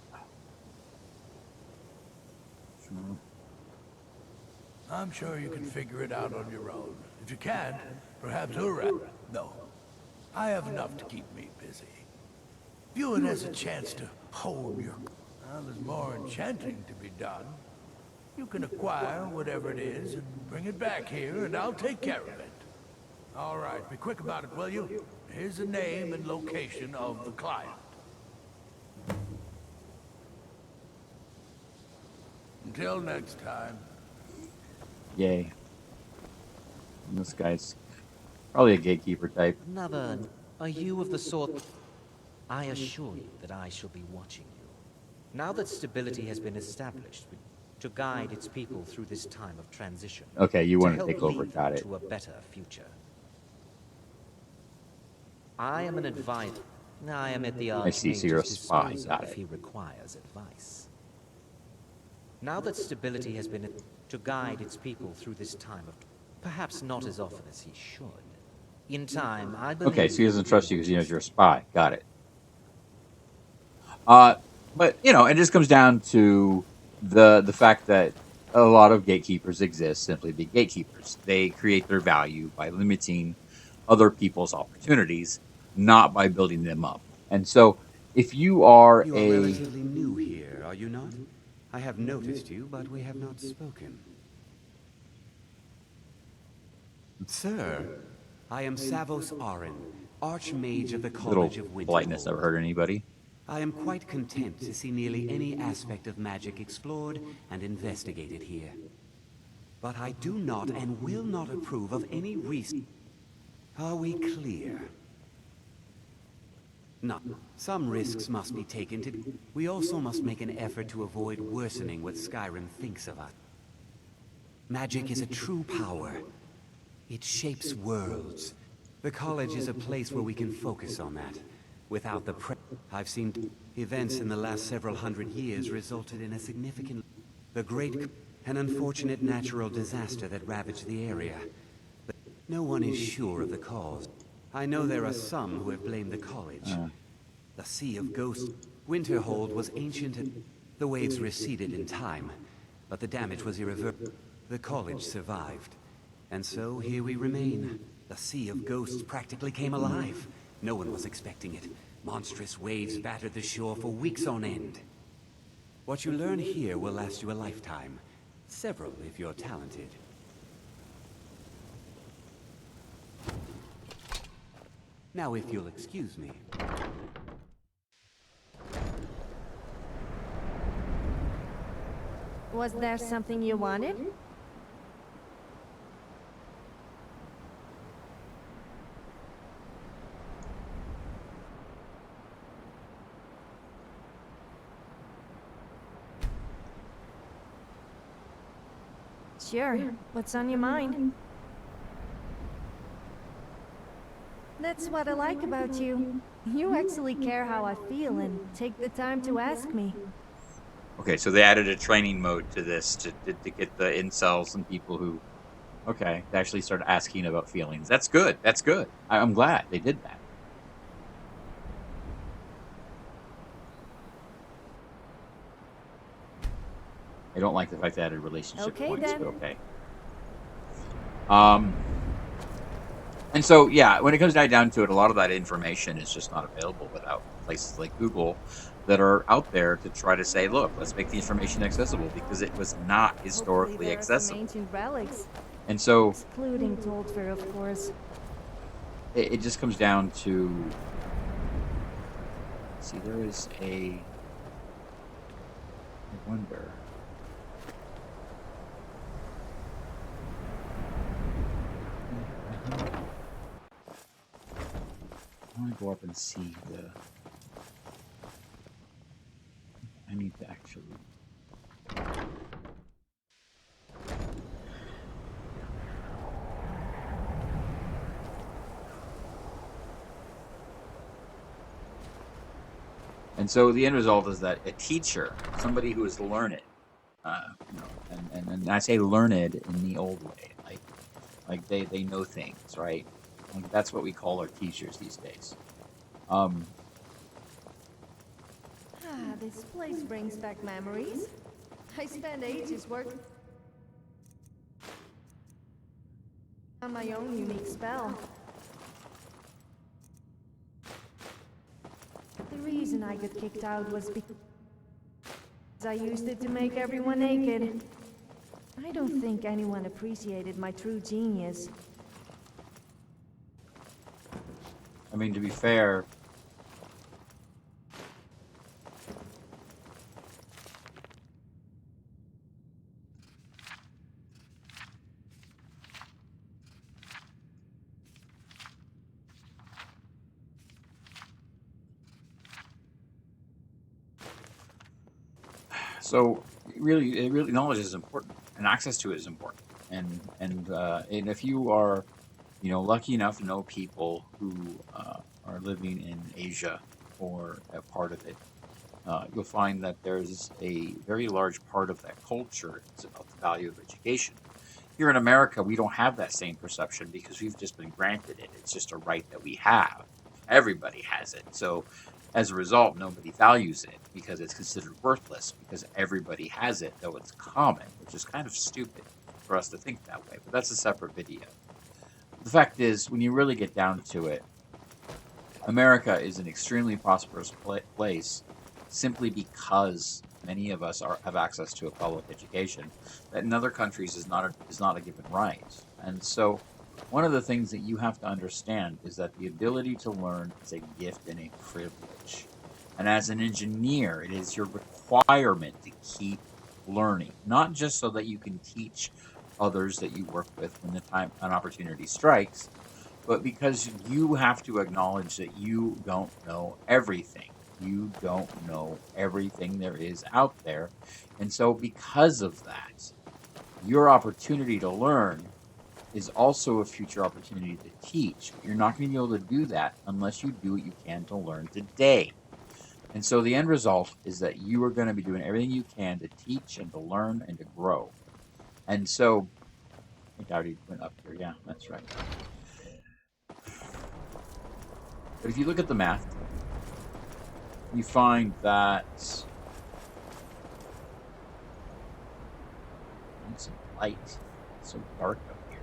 S10: I'm sure you can figure it out on your own. If you can't, perhaps No. I have enough to keep me busy. View it as a chance to hone your... Well, there's more enchanting to be done. You can acquire whatever it is and bring it back here, and I'll take care of it. All right, be quick about it, will you? Here's the name and location of the client. Until next time.
S1: Yay. And this guy's probably a gatekeeper type.
S5: Another. Are you of the sort... I assure you that I shall be watching you. Now that stability has been established, to guide its people through this time of transition.
S1: Okay, you want to
S5: help
S1: take over.
S5: lead
S1: Got
S5: them
S1: it.
S5: to a better future. I am an advisor. I am at the
S1: I see, so you're a spy. Got
S5: if
S1: it.
S5: he requires advice. Now that stability has been to guide its people through this time of perhaps not as often as he should. In time, I believe.
S1: Okay, so he doesn't trust you because he knows you're a spy. Got it. But you know, it just comes down to the fact that a lot of gatekeepers exist simply to be gatekeepers. They create their value by limiting other people's opportunities, not by building them up. And so, if you are
S12: You are relatively new here, are you not? I have noticed you, but we have not spoken. Sir, I am Savos Arin, Archmage of the College of Winterhold.
S1: politeness never hurt anybody.
S12: I am quite content to see nearly any aspect of magic explored and investigated here. But I do not and will not approve of any reason. Are we clear? No. Some risks must be taken to... We also must make an effort to avoid worsening what Skyrim thinks of us. Magic is a true power. It shapes worlds. The college is a place where we can focus on that. Without the I've seen events in the last several hundred years resulted in a significant... An unfortunate natural disaster that ravaged the area. But no one is sure of the cause. I know there are some who have blamed the college. The Sea of Ghosts. Winterhold was ancient and the waves receded in time, but the damage was irreversible. The college survived. And so here we remain. The Sea of Ghosts practically came alive. No one was expecting it. Monstrous waves battered the shore for weeks on end. What you learn here will last you a lifetime. Several, if you're talented. Now, if you'll excuse me.
S2: Was there something you wanted? Sure. What's on your mind? That's what I like about you. You actually care how I feel and take the time to ask me.
S1: Okay, so they added a training mode to this to get the incels and people who, okay, they actually started asking about feelings. That's good. That's good. I'm glad they did that. I don't like the fact they added relationship points, but okay. And so, yeah, when it comes down to it, a lot of that information is just not available without places like Google that are out there to try to say, look, let's make the information accessible because it was not historically accessible.
S2: Ancient relics.
S1: And so,
S2: Excluding Toldfer, of course.
S1: it just comes down to, see, there is I wonder. I want to go up and see I need to actually... And so the end result is that a teacher, somebody who is learned, and I say learned in the old way, like they know things, right? Like that's what we call our teachers these days.
S2: This place brings back memories. I spent ages working. On my own unique spell. The reason I got kicked out was because I used it to make everyone naked. I don't think anyone appreciated my true genius.
S1: I mean, to be fair, so really, knowledge is important, and access to it is important. And if you are, lucky enough to know people who are living in Asia or a part of it, you'll find that there's a very large part of that culture is about the value of education. Here in America, we don't have that same perception because we've just been granted it. It's just a right that we have. Everybody has it. So as a result, nobody values it because it's considered worthless because everybody has it, though it's common, which is kind of stupid for us to think that way. But that's a separate video. The fact is, when you really get down to it, America is an extremely prosperous place simply because many of us have access to a public education that in other countries is not a given right. And so one of the things that you have to understand is that the ability to learn is a gift and a privilege. And as an engineer, it is your requirement to keep learning, not just so that you can teach others that you work with when the time an opportunity strikes, but because you have to acknowledge that you don't know everything. You don't know everything there is out there. And so because of that, your opportunity to learn is also a future opportunity to teach. You're not going to be able to do that unless you do what you can to learn today. And so the end result is that you are going to be doing everything you can to teach and to learn and to grow. And so, I think I already went up here. Yeah, that's right. But if you look at the math, you find that I need some light. It's so dark up here.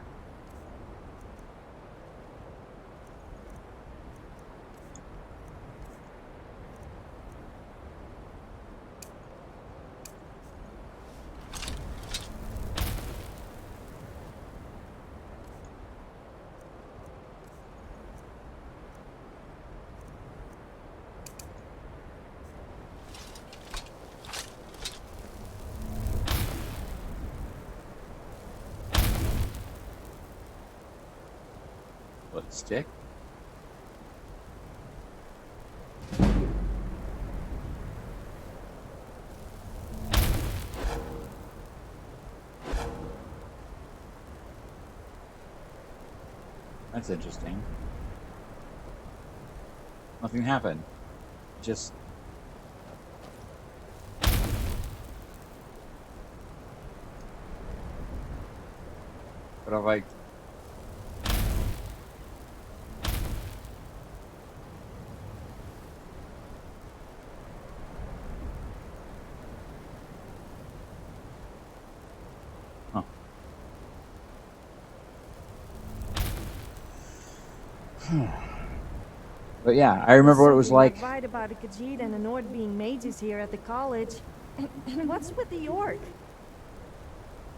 S1: Let it stick. That's interesting. Nothing happened. Just but I'm like But yeah, I remember what it was like.
S2: Right about a Khajiit and a Nord being mages here at the college. And what's with the York?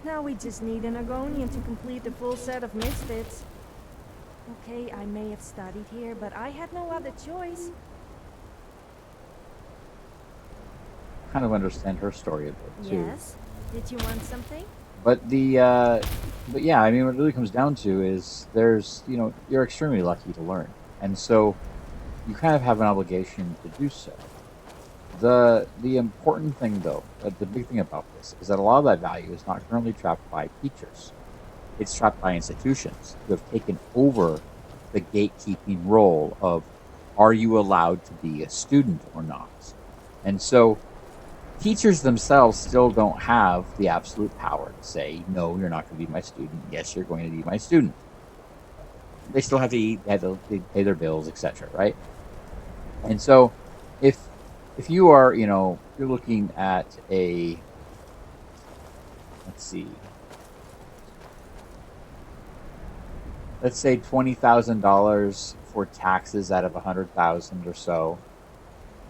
S2: Now we just need an Argonian to complete the full set of misfits. Okay, I may have studied here, but I had no other choice.
S1: Kind of understand her story a bit too.
S2: Yes? Did you want something?
S1: But but yeah, I mean, what it really comes down to is you're extremely lucky to learn, and so you kind of have an obligation to do so. The important thing, though, the big thing about this is that a lot of that value is not currently trapped by teachers. It's trapped by institutions who have taken over the gatekeeping role of, are you allowed to be a student or not? And so teachers themselves still don't have the absolute power to say, no, you're not going to be my student. Yes, you're going to be my student. They still have to eat, they pay their bills, etc., right? And so if you are, you're looking at a, let's see, let's say $20,000 for taxes out of 100,000 or so,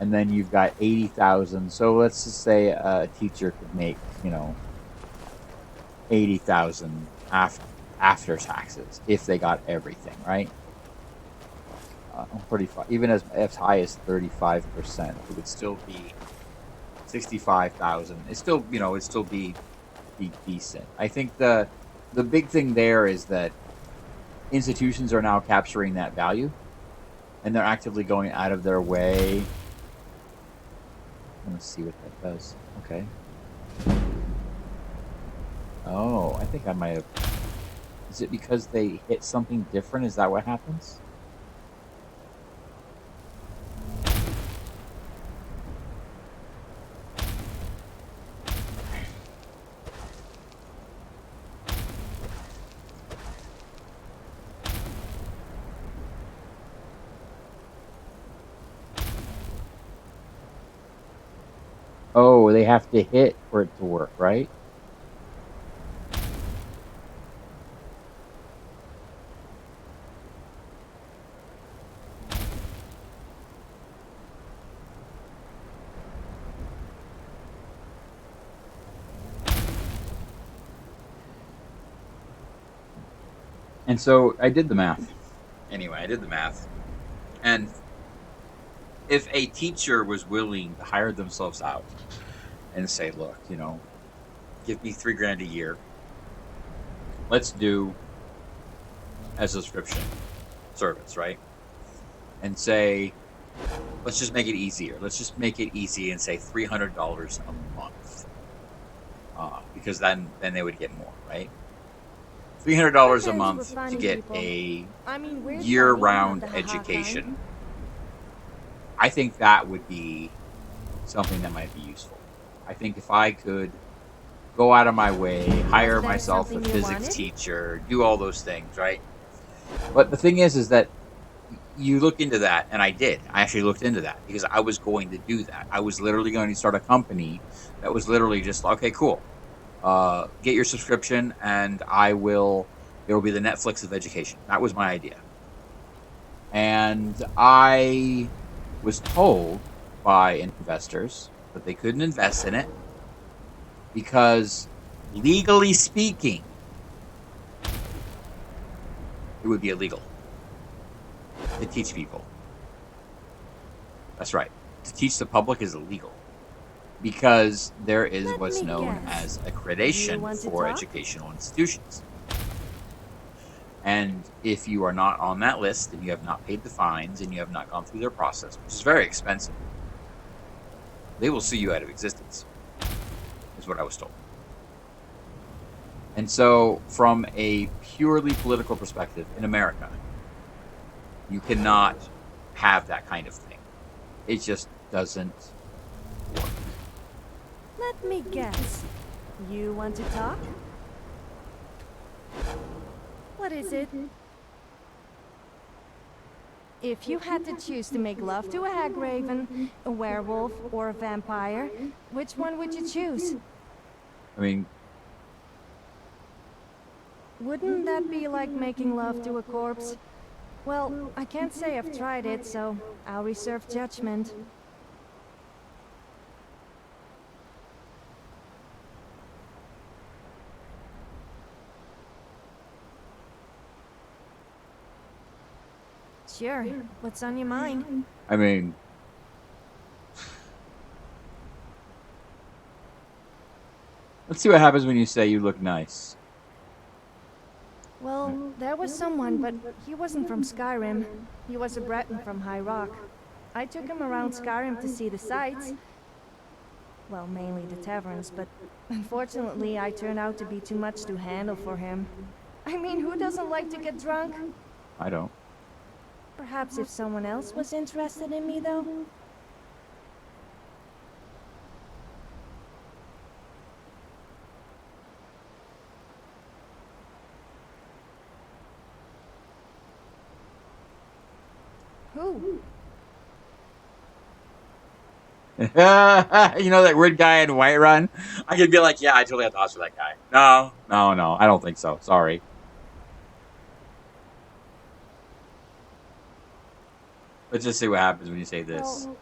S1: and then you've got 80,000. So let's just say a teacher could make 80,000 after taxes if they got everything right. Pretty far, even as high as 35%, it would still be 65,000. It still it'd still be decent. I think the big thing there is that institutions are now capturing that value, and they're actively going out of their way. Let's see what that does. Okay. Oh, I think I might have. Is it because they hit something different? Is that what happens? Oh, they have to hit for it to work, right? And so I did the math. Anyway, I did the math. And if a teacher was willing to hire themselves out and say, look, give me $3,000 a year. Let's do a subscription service, right? And say, let's just make it easier. Let's just make it easy and say $300 a month. Because then they would get more, right? $300 a month to get a year-round education. I think that would be something that might be useful. I think if I could go out of my way, hire myself a physics teacher, do all those things, right? But the thing is that you look into that, and I did. I actually looked into that because I was going to do that. I was literally going to start a company that was literally just, okay, cool. Get your subscription, and it will be the Netflix of education. That was my idea. And I was told by investors that they couldn't invest in it because, legally speaking, it would be illegal to teach people. That's right. To teach the public is illegal because there is what's known as accreditation for educational institutions. And if you are not on that list and you have not paid the fines and you have not gone through their process, which is very expensive, they will sue you out of existence, is what I was told. And so, from a purely political perspective in America, you cannot have that kind of thing. It just doesn't work.
S2: Let me guess. You want to talk? What is it? If you had to choose to make love to a hag raven, a werewolf, or a vampire, which one would you choose?
S1: I mean,
S2: wouldn't that be like making love to a corpse? Well, I can't say I've tried it, so I'll reserve judgment. Sure. What's on your mind?
S1: I mean, let's see what happens when you say you look nice.
S2: Well, there was someone, but he wasn't from Skyrim. He was a Breton from High Rock. I took him around Skyrim to see the sights. Well, mainly the taverns, but unfortunately I turned out to be too much to handle for him. I mean, who doesn't like to get drunk?
S1: I don't.
S2: Perhaps if someone else was interested in me, though? Who?
S1: You know that weird guy in Whiterun? I could be like, yeah, I totally have thoughts for that guy. No, I don't think so. Sorry. Let's just see what happens when you say this.
S2: Well,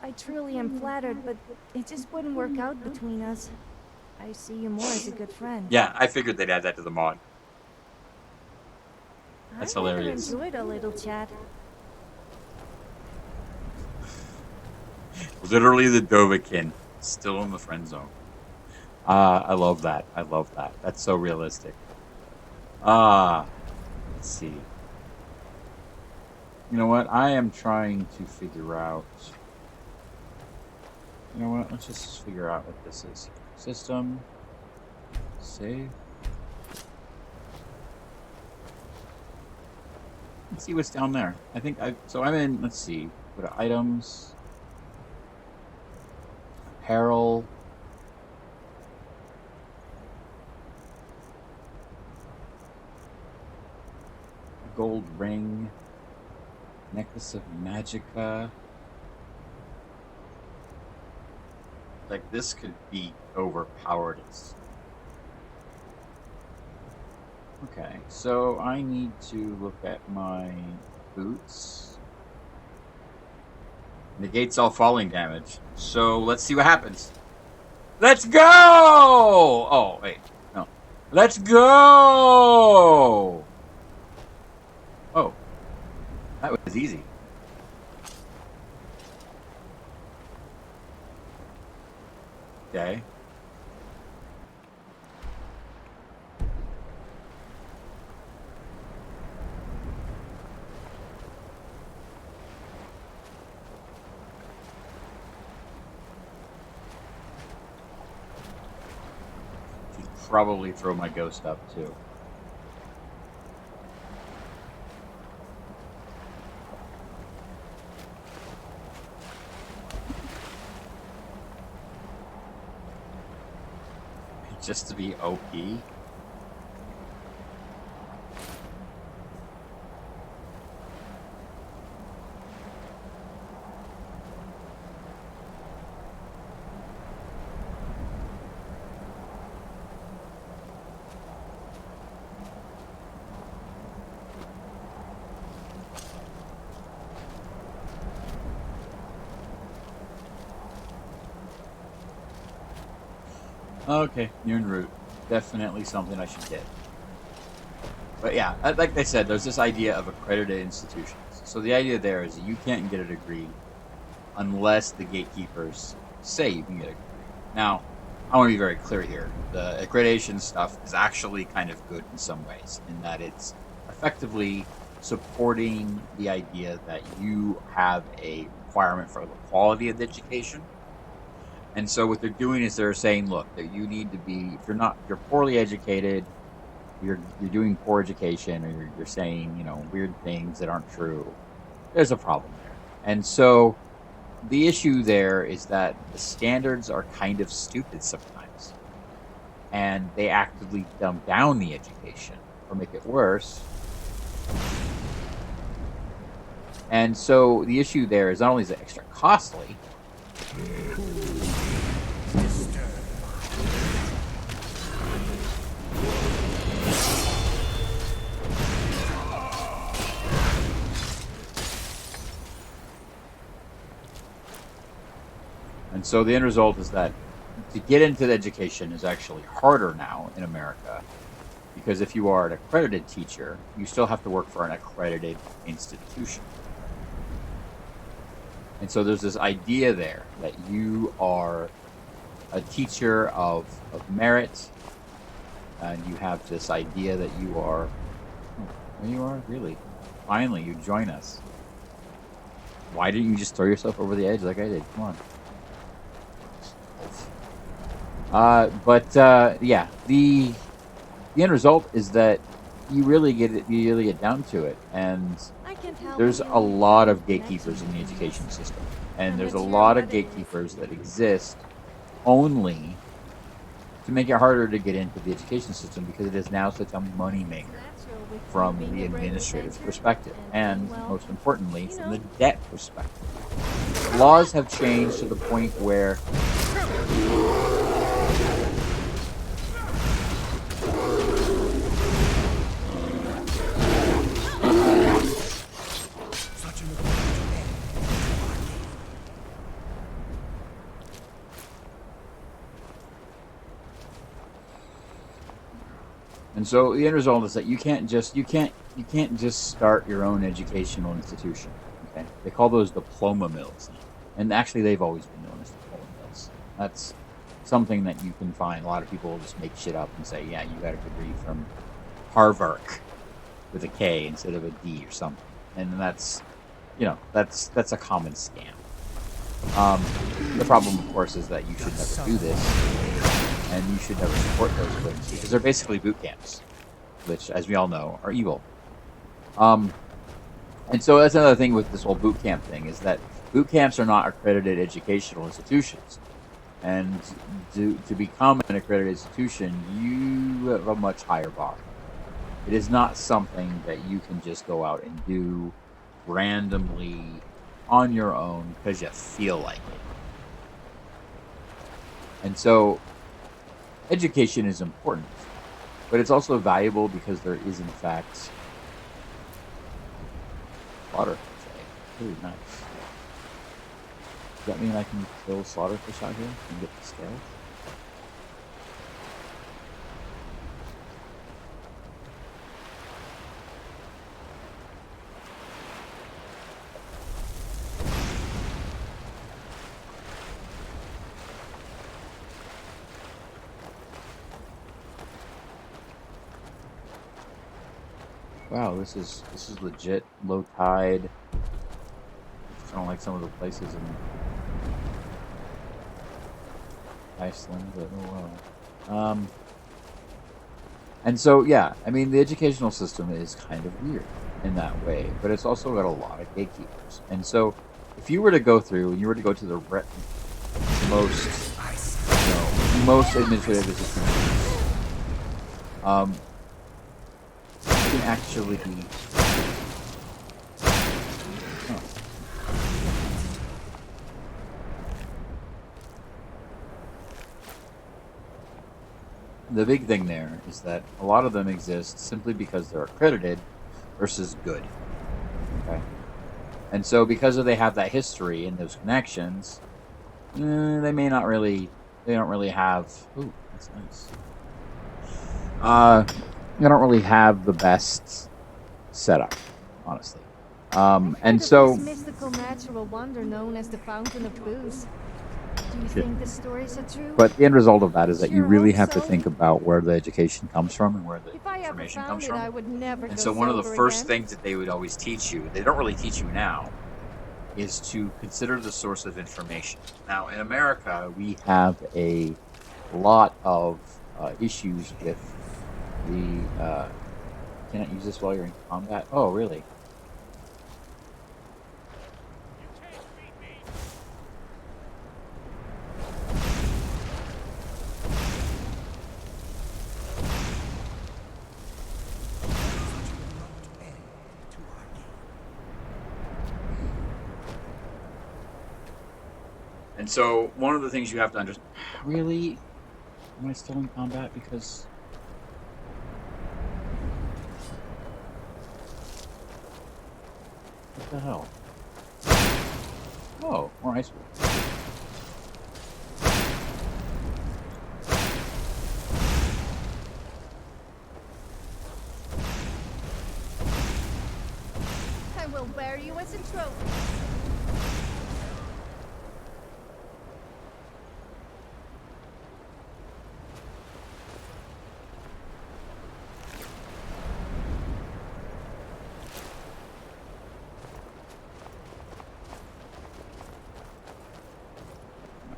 S2: I truly am flattered, but it just wouldn't work out between us. I see you more as a good friend.
S1: Yeah, I figured they'd add that to the mod. That's
S2: I rather
S1: hilarious.
S2: enjoyed a little chat.
S1: Literally the Dovahkiin, still in the friend zone. I love that. I love that. That's so realistic. Let's see. You know what? I am trying to figure out. You know what? Let's just figure out what this is. System. Save. Let's see what's down there. I think so I'm in, let's see. Go to items. Apparel. Gold ring. Necklace of Magicka. Like, this could be overpowered. Okay, so I need to look at my boots. Negates all falling damage. So let's see what happens. Let's go! Oh, wait. No. Let's go! Oh. That was easy. Okay. Should probably throw my ghost up too. Just to be OP. Okay, you're en route. Definitely something I should get. But yeah, like they said, there's this idea of accredited institutions. So the idea there is that you can't get a degree unless the gatekeepers say you can get a degree. Now, I want to be very clear here. The accreditation stuff is actually kind of good in some ways, in that it's effectively supporting the idea that you have a requirement for the quality of the education. And so what they're doing is they're saying, look, that you need to be, if you're poorly educated, you're doing poor education, or you're saying, you know, weird things that aren't true, there's a problem there. And so the issue there is that the standards are kind of stupid sometimes. And they actively dumb down the education, or make it worse. And so the issue there is not only is it extra costly, and so the end result is that to get into the education is actually harder now in America, because if you are an accredited teacher, you still have to work for an accredited institution. And so there's this idea there that you are a teacher of merit, and you have this idea that you are, there you are, really. Finally, you join us. Why didn't you just throw yourself over the edge like I did? Come on. Yeah, the end result is that you really get down to it, and there's a lot of gatekeepers in the education system, and there's a lot of gatekeepers that exist only to make it harder to get into the education system, because it is now such a moneymaker from the administrative perspective, and most importantly, from the debt perspective. Laws have changed to the point where And so the end result is that you can't just start your own educational institution. Okay, they call those diploma mills, and actually they've always been known as diploma mills. That's something that you can find. A lot of people will just make shit up and say, "Yeah, you got a degree from Harvard with a K instead of a D or something," and that's that's a common scam. The problem, of course, is that you should never do this, and you should never support those things because they're basically boot camps, which, as we all know, are evil. And so that's another thing with this whole boot camp thing is that boot camps are not accredited educational institutions, and to become an accredited institution, you have a much higher bar. It is not something that you can just go out and do randomly on your own because you feel like it. And so education is important, but it's also valuable because there is, in fact, slaughterfish. Ooh, nice. Does that mean I can kill slaughterfish out here and get the scales? Wow, this is legit low tide. It's kind of like some of the places in Iceland, but oh well. And so yeah, I mean the educational system is kind of weird in that way, but it's also got a lot of gatekeepers. And so if you were to go through and you were to go to the most administrative institutions, you can actually the big thing there is that a lot of them exist simply because they're accredited versus good. Okay, and so because they have that history and those connections, they don't really have. Ooh, that's nice. They don't really have the best setup, honestly. And so
S2: this mystical natural wonder known as the Fountain of Booze. Do you think the stories are true?
S1: But the end result of that is that you
S2: Sure
S1: really
S2: hope
S1: have to
S2: so.
S1: think about where the education comes from and where the
S2: If I ever
S1: information
S2: found
S1: comes
S2: it,
S1: from.
S2: I would never
S1: And
S2: go
S1: so one of the
S2: sober
S1: first
S2: again.
S1: things that they would always teach you, they don't really teach you now, is to consider the source of information. Now, in America, we have a lot of issues with the cannot use this while you're in combat. Oh, really? And so one of the things you have to understand, really, am I still in combat? Because what the hell? Oh, more ice cream.
S2: I will wear you as a trophy.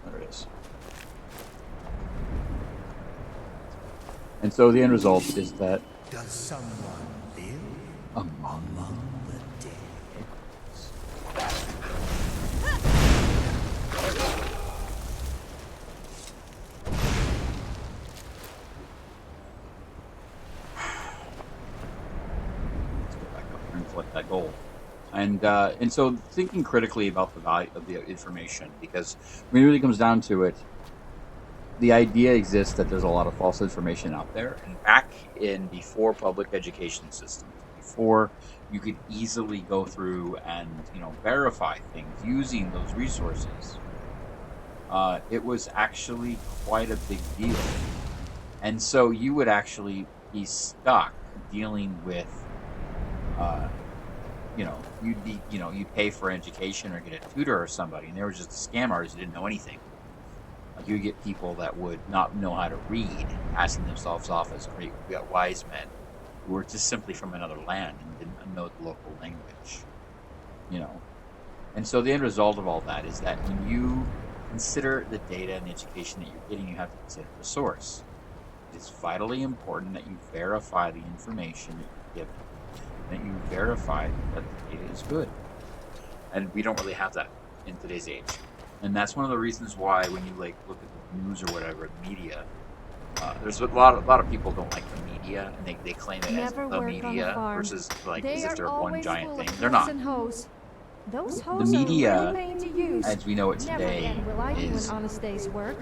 S1: There it is. And so the end result is that
S12: Does someone live
S1: among
S12: the dead?
S1: Let's go back up here and collect that gold. And so thinking critically about the value of the information, because when it really comes down to it, the idea exists that there's a lot of false information out there. And back in before public education systems, before you could easily go through and verify things using those resources, it was actually quite a big deal. And so you would actually he's stuck dealing with, you pay for education or get a tutor or somebody, and they were just a scam artist who didn't know anything. Like, you get people that would not know how to read, passing themselves off as great wise men, who were just simply from another land and didn't know the local language. And so the end result of all that is that when you consider the data and the education that you're getting, you have to consider the source. It is vitally important that you verify the information that you're given, that you verify that the data is good. And we don't really have that in today's age. And that's one of the reasons why when you look at the news or whatever, the media, there's a lot of people don't like the media, and they claim it as the media versus as if they're one giant thing. They're not.
S2: Those
S1: The
S2: hoes
S1: media,
S2: are really pain to use.
S1: as we know it
S2: Never
S1: today,
S2: again will I do an
S1: is
S2: honest day's work.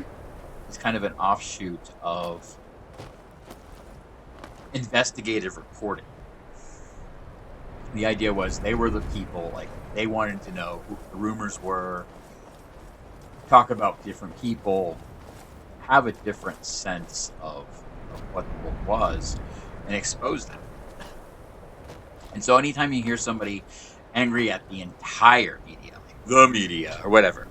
S1: kind of an offshoot of investigative reporting. The idea was they were the people, they wanted to know who the rumors were, talk about different people, have a different sense of what the world was, and expose them. And so anytime you hear somebody angry at the entire media, like the media or whatever,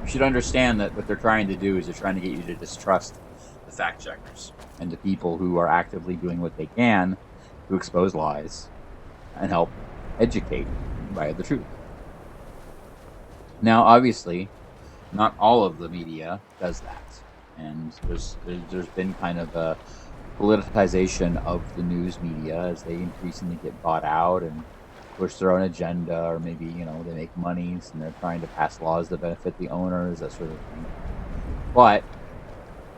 S1: you should understand that what they're trying to do is they're trying to get you to distrust the fact checkers and the people who are actively doing what they can to expose lies and help educate by the truth. Now, obviously, not all of the media does that, and there's been kind of a politicization of the news media as they increasingly get bought out and push their own agenda, or maybe they make monies and they're trying to pass laws that benefit the owners, that sort of thing. But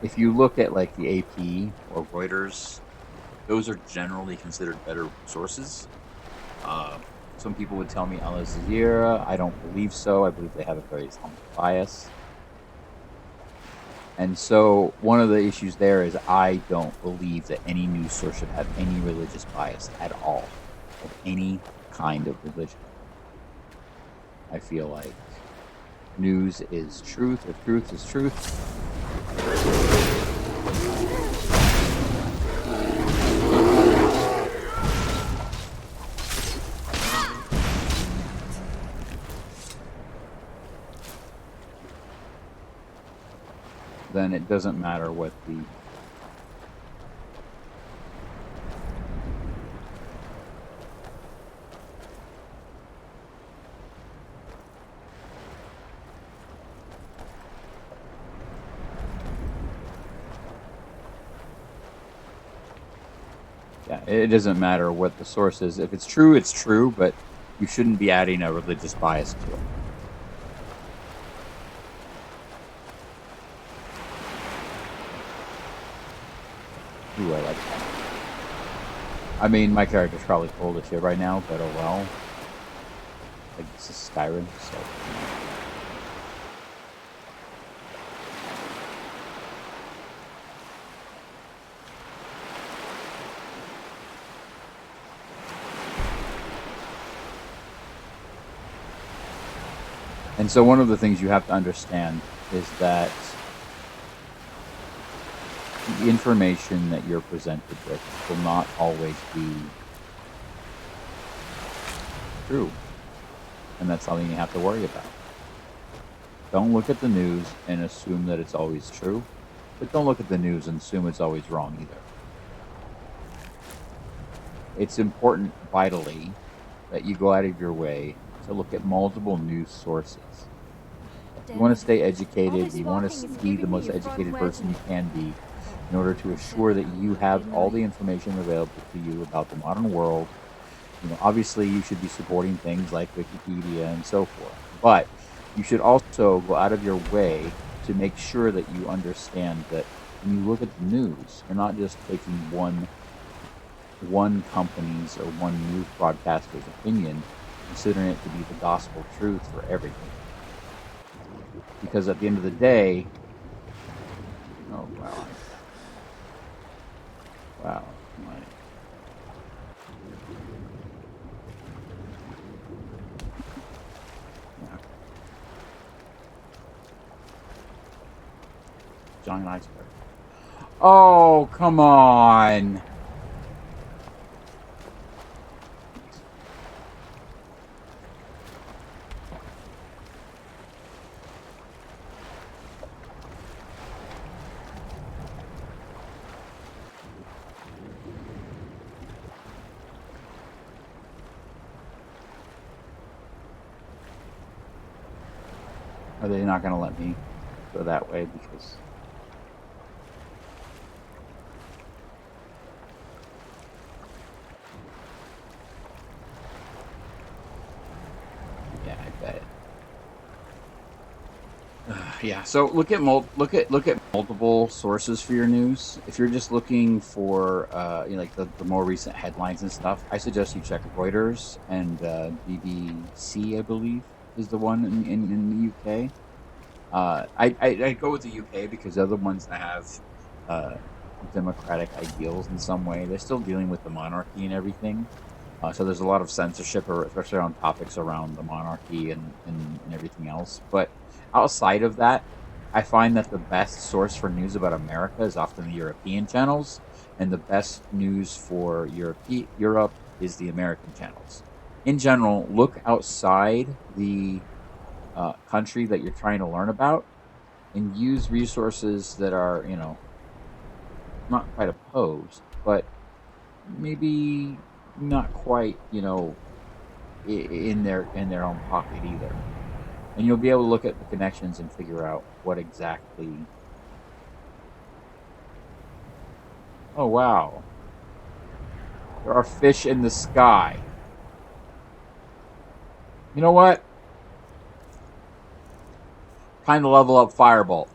S1: if you look at the AP or Reuters, those are generally considered better sources. Some people would tell me Al Jazeera. I don't believe so. I believe they have a very Islamic bias. And so one of the issues there is I don't believe that any news source should have any religious bias at all, of any kind of religion. I feel like news is truth, or truth is truth. Then it doesn't matter what the it doesn't matter what the source is. If it's true, but you shouldn't be adding a religious bias to it. Ooh, I like that. I mean, my character's probably cold as shit right now, but oh well. This is Skyrim, so... And so one of the things you have to understand is that the information that you're presented with will not always be true. And that's something you have to worry about. Don't look at the news and assume that it's always true, but don't look at the news and assume it's always wrong either. It's important, vitally, that you go out of your way to look at multiple news sources. You want to stay educated, you want to be the most educated person you can be, in order to assure that you have all the information available to you about the modern world. Obviously you should be supporting things like Wikipedia and so forth, but you should also go out of your way to make sure that you understand that when you look at the news, you're not just taking one company's or one news broadcaster's opinion, considering it to be the gospel truth for everything. Because at the end of the day, oh wow. Wow. Yeah. Giant iceberg. Oh, come on. Are they not going to let me go that way because... Yeah, I bet. Yeah, so look at multiple sources for your news. If you're just looking for like the more recent headlines and stuff, I suggest you check Reuters and BBC, I believe, is the one in the UK. I go with the UK because they're the ones that have democratic ideals in some way. They're still dealing with the monarchy and everything. So there's a lot of censorship, especially on topics around the monarchy and everything else. But outside of that, I find that the best source for news about America is often the European channels, and the best news for Europe is the American channels. In general, look outside the country that you're trying to learn about and use resources that are, not quite opposed, but maybe not quite, in their own pocket either. And you'll be able to look at the connections and figure out what exactly. Oh wow, there are fish in the sky. You know what? Time to level up Firebolt.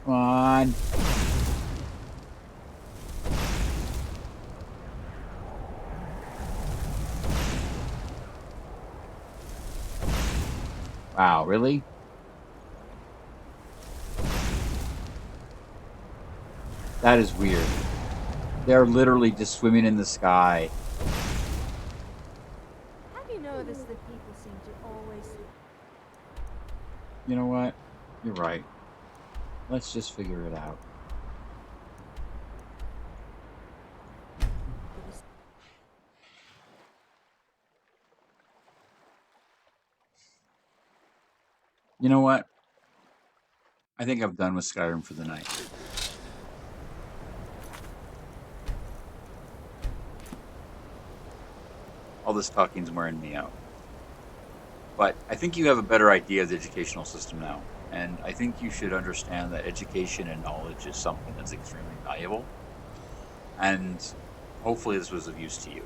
S1: Come on. Wow, really? That is weird. They're literally just swimming in the sky.
S2: Have you noticed that people seem to always...
S1: You know what? You're right. Let's just figure it out. You know what? I think I'm done with Skyrim for the night. All this talking's wearing me out. But I think you have a better idea of the educational system now. And I think you should understand that education and knowledge is something that's extremely valuable. And hopefully this was of use to you.